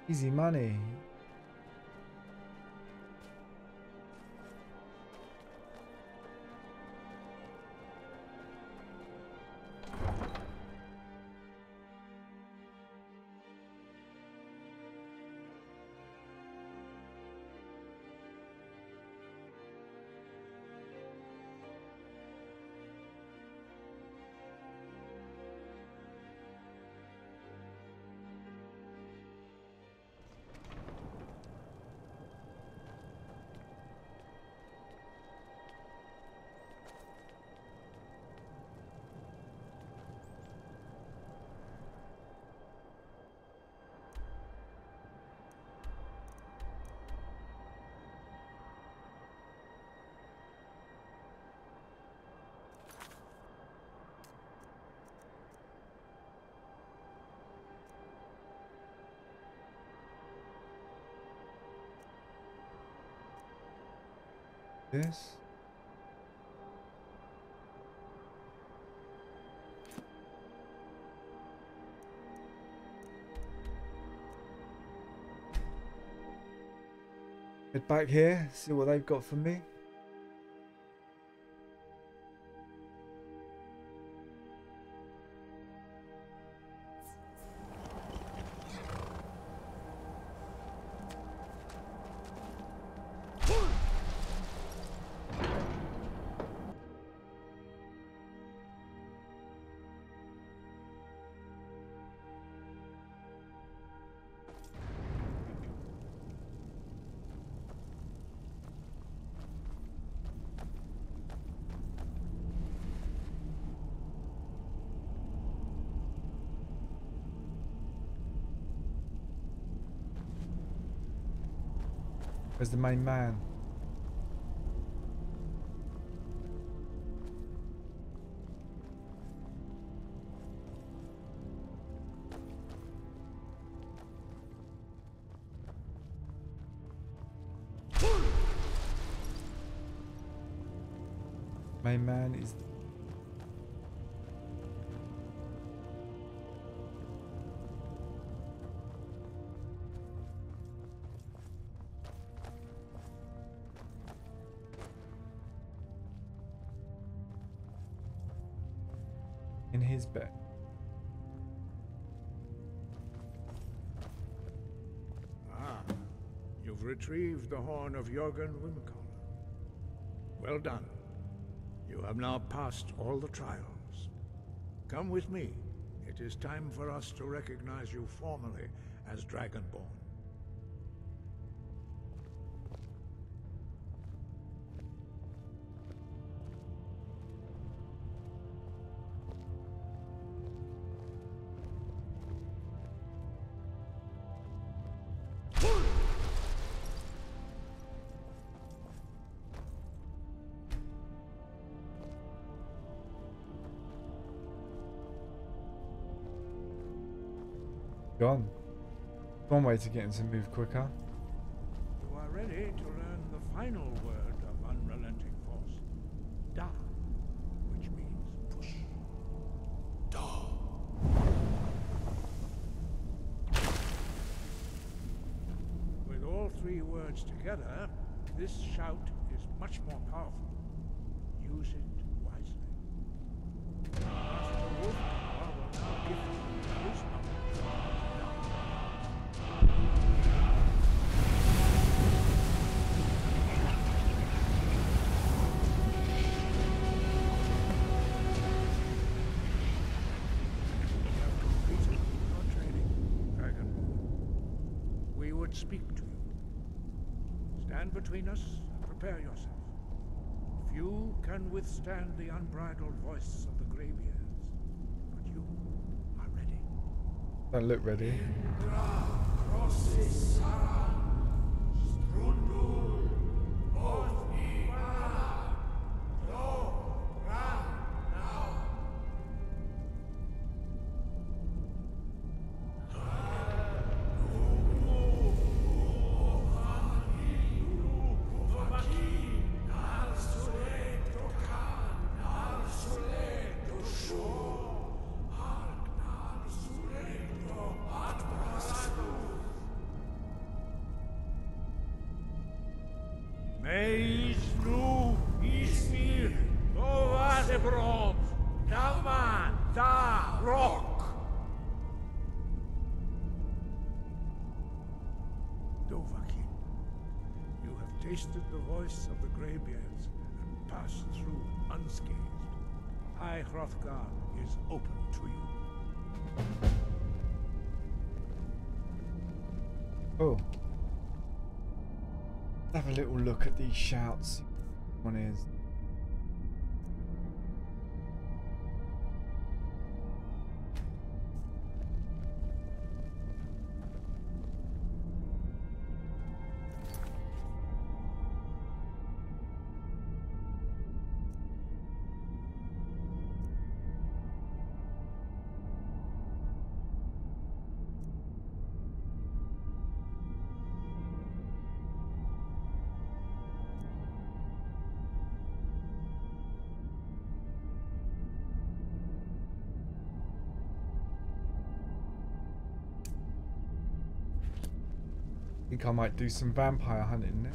Easy money. This. Head back here, see what they've got for me. Where's the main man? Main man is in his bed. Ah, you've retrieved the horn of Jörgen Wimcollar. Well done. You have now passed all the trials. Come with me. It is time for us to recognize you formally as Dragonborn. Gone. One way to get him to move quicker. You are ready to learn the final word of unrelenting force. Da, which means push. Da. With all three words together, this shout is much more powerful. Use it wisely. Master Wolfgar will now give you his knowledge. Speak to you. Stand between us and prepare yourself. Few can withstand the unbridled voice of the graybeards, but you are ready. Don't look ready. Tasted the voice of the graybeards and passed through unscathed. High Hrothgar is open to you. Oh. Have a little look at these shouts. One is. think I might do some vampire hunting now.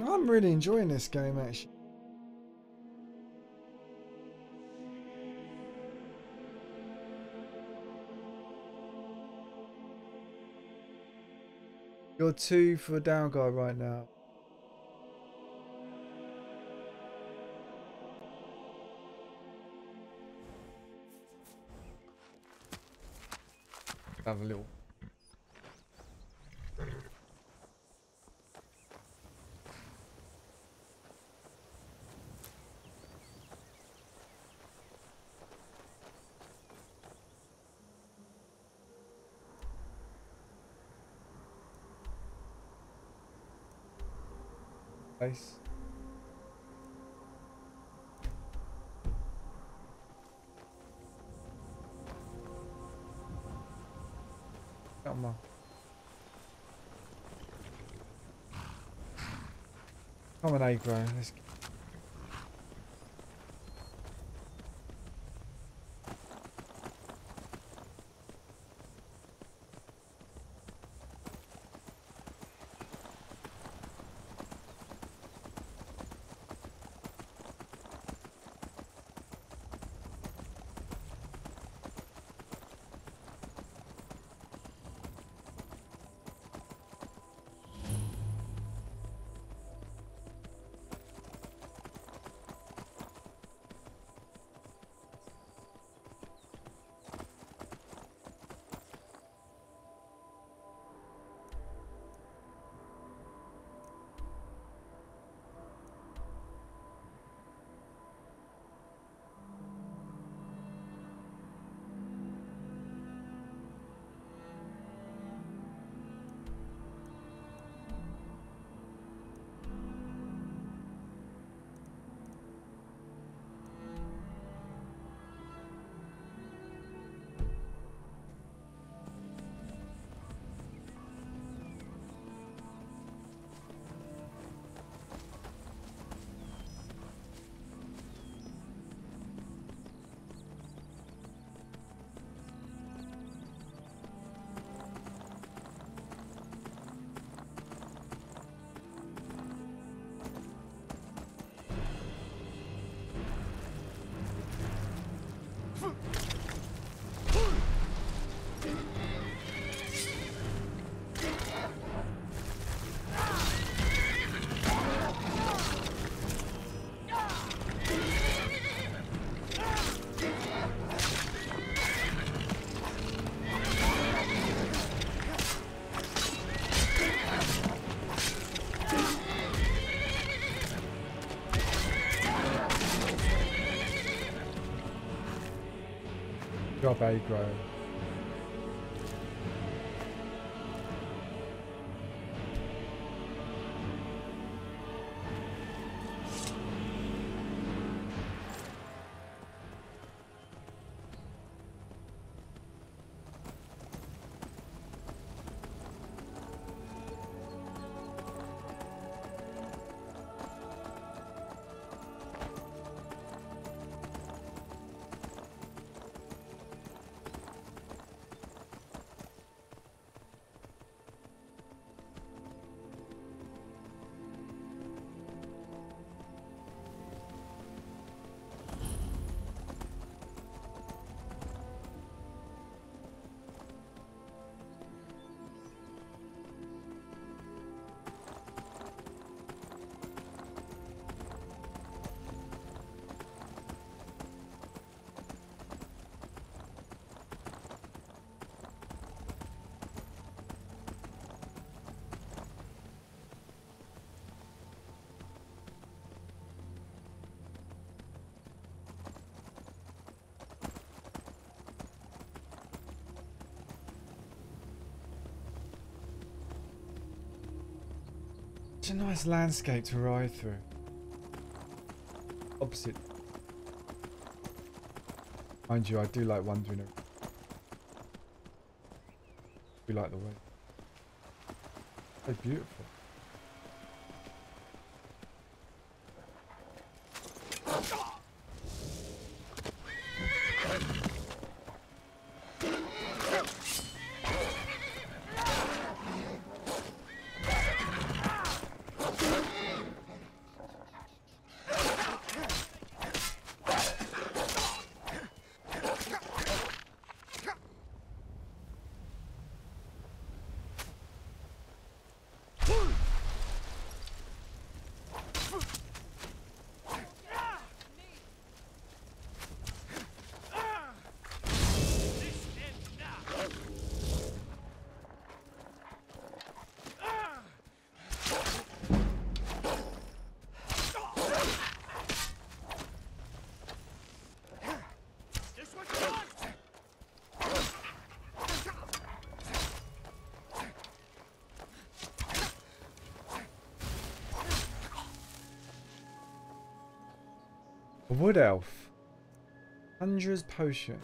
I'm really enjoying this game actually. You're 2 for a down guy right now. Have a little. Nice. Come on. Come on, Agro. Let's go. Job, Agro. Such a nice landscape to ride through. Opposite. Mind you, I do like wandering around. We like the way. So beautiful. A wood elf. Conjurer's potion.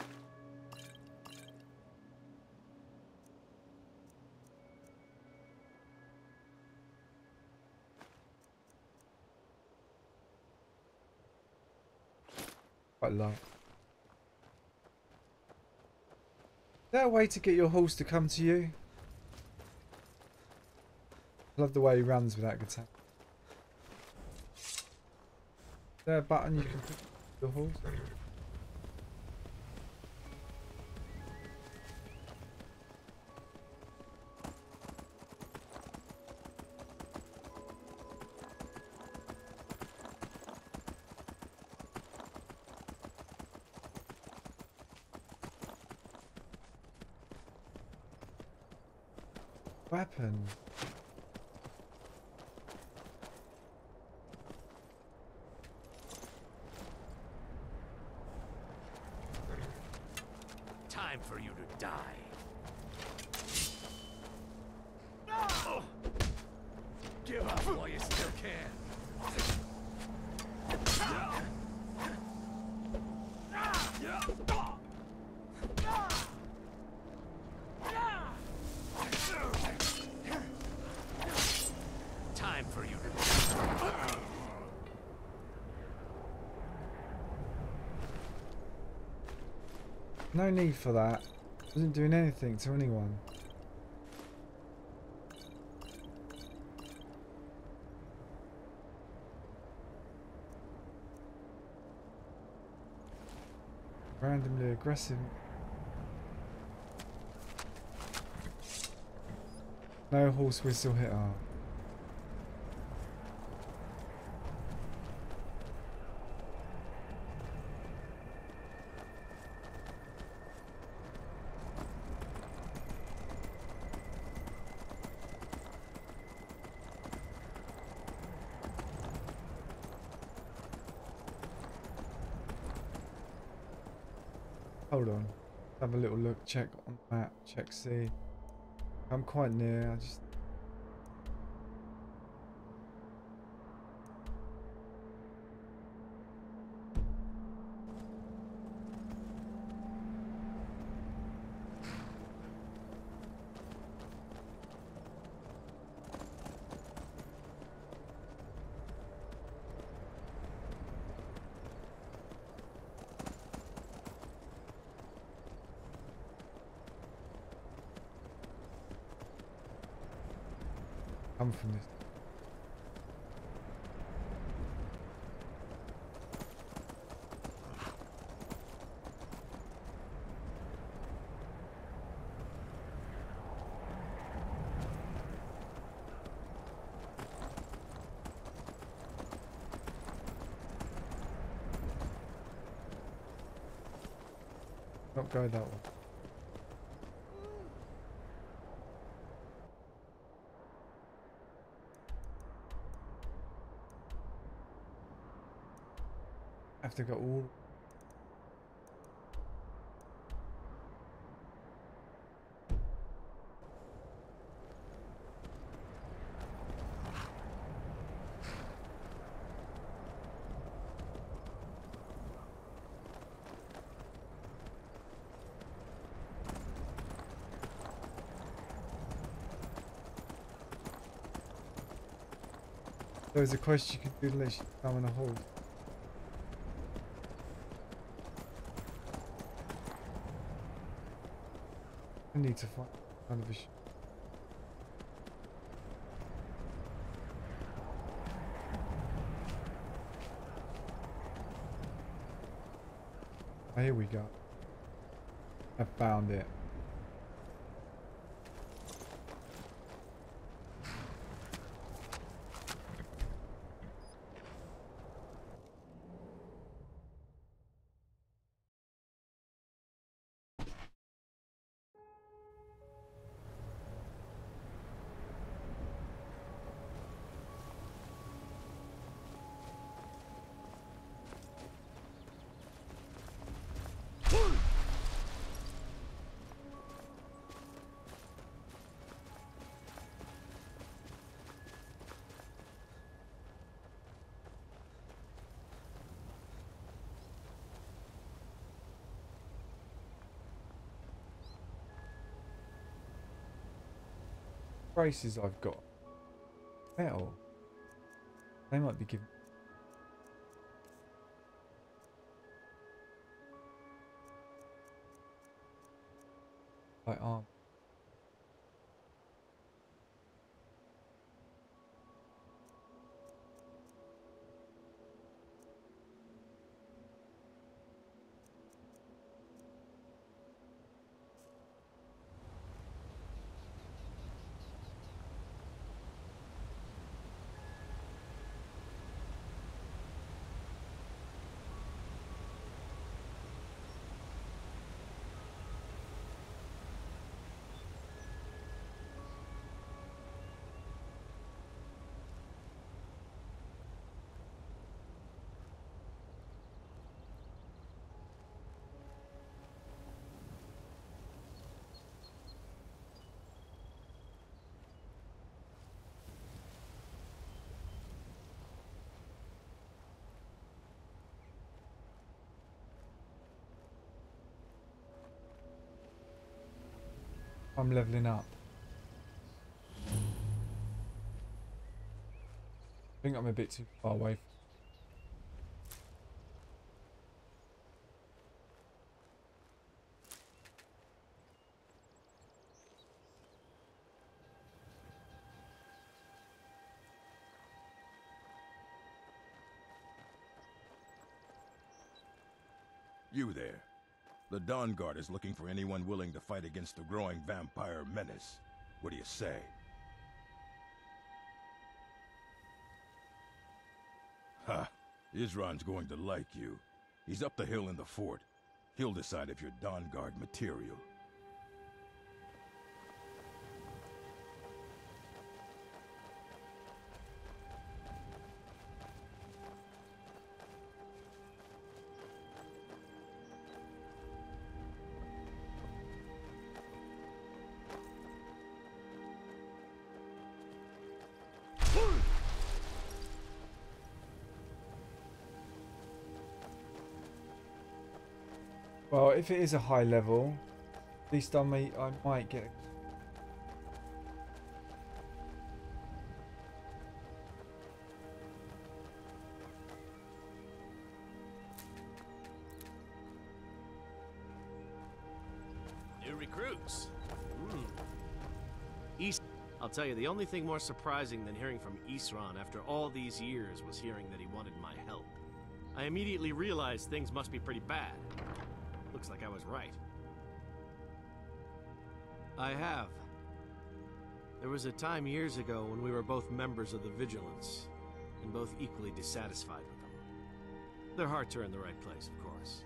Quite low. Is there a way to get your horse to come to you? I love the way he runs without guitar. Is there a button you can put your horse? Weapon. Time for you to die. Give up while you still can. Time for you to die. No need for that. Isn't doing anything to anyone. Randomly aggressive. No horse whistle hit R. Hold on. Have a little look, check on the map, check C. I'm quite near, I just... come from this. Not go that way. Have to go all. There was a quest you could do unless you summon a horde. I need to find kind of a oh, here we go. I found it. Braces I've got. Metal. They might be giving. Like arm. I'm leveling up. I think I'm a bit too far away. You there. The Dawn Guard is looking for anyone willing to fight against the growing vampire menace. What do you say? Ha! Isran's going to like you. He's up the hill in the fort. He'll decide if you're Dawn Guard material. Well, if it is a high level, at least I might get. New recruits. I'll tell you, the only thing more surprising than hearing from Isran after all these years was hearing that he wanted my help. I immediately realized things must be pretty bad. Looks like I was right. I have. There was a time years ago when we were both members of the Vigilance, and both equally dissatisfied with them. Their hearts are in the right place, of course,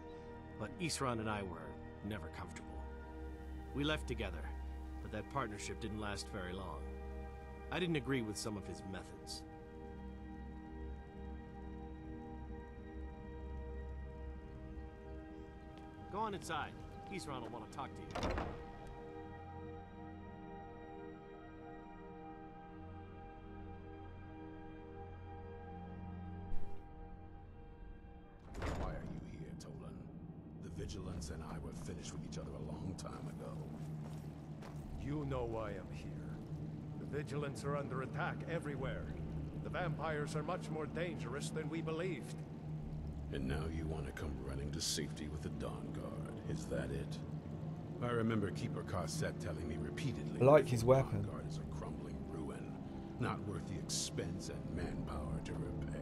but Isran and I were never comfortable. We left together, but that partnership didn't last very long. I didn't agree with some of his methods. Go on inside. Isran will want to talk to you. Why are you here, Tolan? The Vigilance and I were finished with each other a long time ago. You know why I'm here. The Vigilance are under attack everywhere. The vampires are much more dangerous than we believed. And now you want to come running to safety with the Dawn Guard. Is that it? I remember Keeper Carset telling me repeatedly. I like his weapon. The Dawn Guard is a crumbling ruin, not worth the expense and manpower to repair.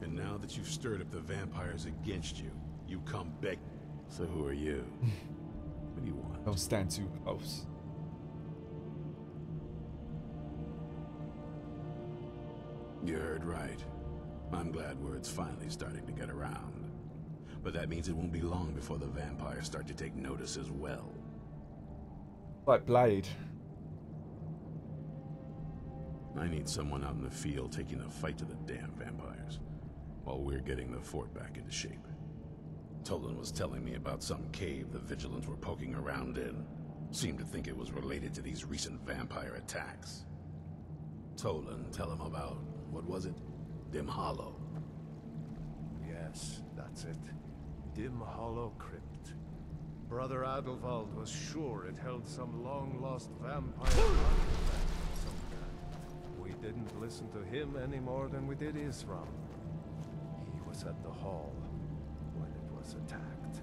And now that you've stirred up the vampires against you, you come back. So who are you? What do you want? Don't stand too close. You heard right. I'm glad word's finally starting to get around. But that means it won't be long before the vampires start to take notice as well. Like Blade. I need someone out in the field taking the fight to the damn vampires, while we're getting the fort back into shape. Tolan was telling me about some cave the Vigilants were poking around in. Seemed to think it was related to these recent vampire attacks. Tolan, tell him about, what was it? Dim Hollow. Yes, that's it. Dim Hollow Crypt. Brother Adelwald was sure it held some long-lost vampire artifact of some kind. We didn't listen to him any more than we did Isram. He was at the hall when it was attacked.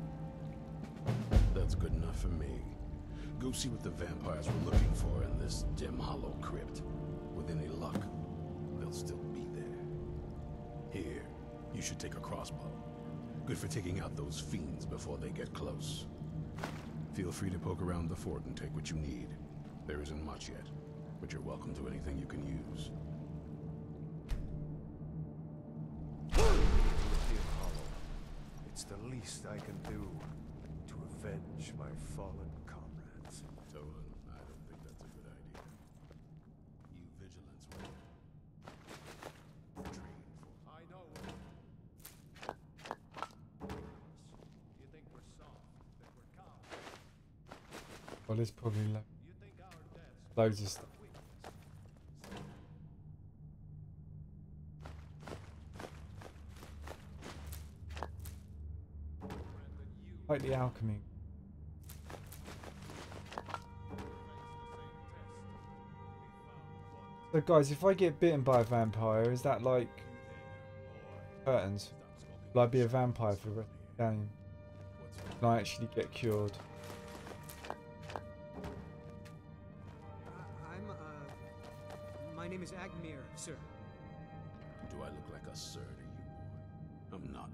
That's good enough for me. Go see what the vampires were looking for in this Dim Hollow Crypt. With any luck, they'll still be there. Here, you should take a crossbow. Good for taking out those fiends before they get close. Feel free to poke around the fort and take what you need. There isn't much yet, but you're welcome to anything you can use. It's the least I can do to avenge my fallen comrades. Tolan, I don't think that's a good idea. You Vigilants were trained for. I know. You think we're soft, that we're calm. Well, there's probably You think our deaths loads of stuff. Like the alchemy. So guys, if I get bitten by a vampire, is that like curtains? Will I be a vampire for the rest of the game? Can I actually get cured? My name is Agmir, sir. Do I look like a sir to you, boy? I'm not.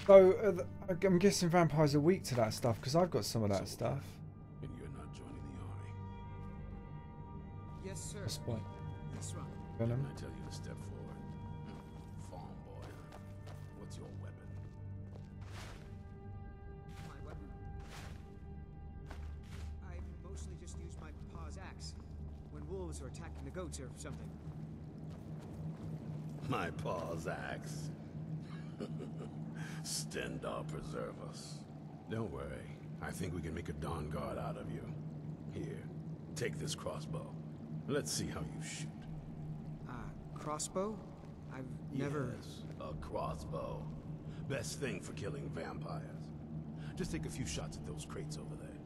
So, I'm guessing vampires are weak to that stuff, because I've got some of that stuff. And you're not joining the army. Yes, sir. That's why. That's right. Venom. Didn't I tell you to step forward? Farm boy. What's your weapon? My weapon? I mostly just use my paw's axe when wolves are attacking the goats or something. My paw's axe. Stendar preserve us. Don't worry. I think we can make a Dawn Guard out of you. Here, take this crossbow. Let's see how you shoot. Crossbow? I've never... Yes, a crossbow. Best thing for killing vampires. Just take a few shots at those crates over there.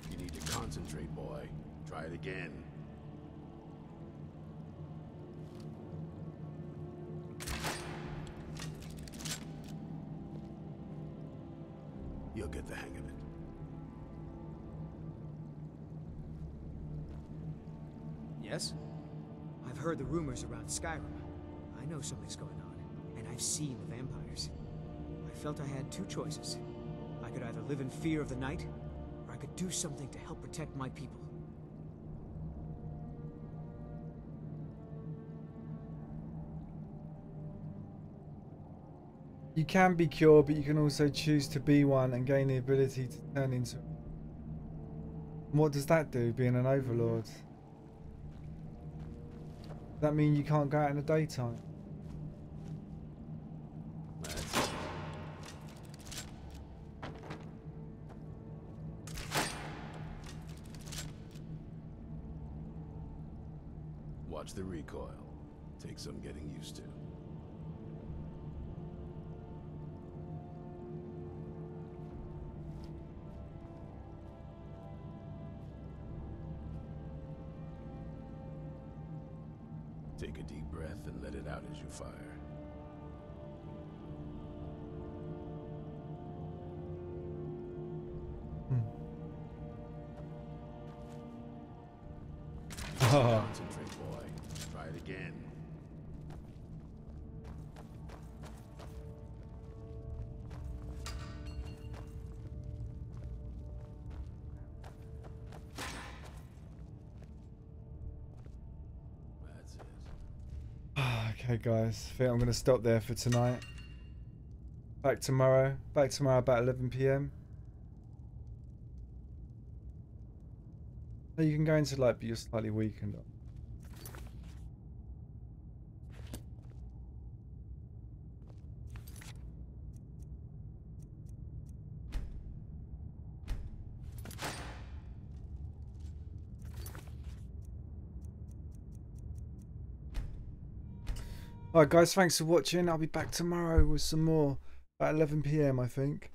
You need to concentrate, boy. Try it again. You'll get the hang of it. Yes? I've heard the rumors around Skyrim. I know something's going on, and I've seen the vampires. I felt I had two choices. I could either live in fear of the night, or I could do something to help protect my people. You can be cured, but you can also choose to be one and gain the ability to turn into... What does that do, being an overlord? Does that mean you can't go out in the daytime? Watch the recoil. Take some getting used to. Take a deep breath and let it out as you fire. Concentrate, boy. Try it again. That's it. Okay, guys. I think I'm going to stop there for tonight. Back tomorrow. Back tomorrow about 11 PM. No, you can go into like, but you're slightly weakened. Alright guys, thanks for watching. I'll be back tomorrow with some more. About 11 PM I think.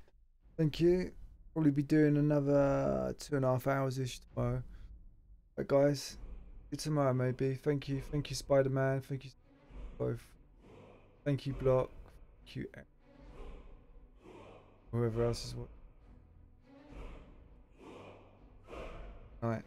Thank you. Probably be doing another 2.5 hours-ish tomorrow. Right guys, see you tomorrow maybe. Thank you Spider-Man, thank you both. Thank you Block, thank you whoever else is watching. Alright.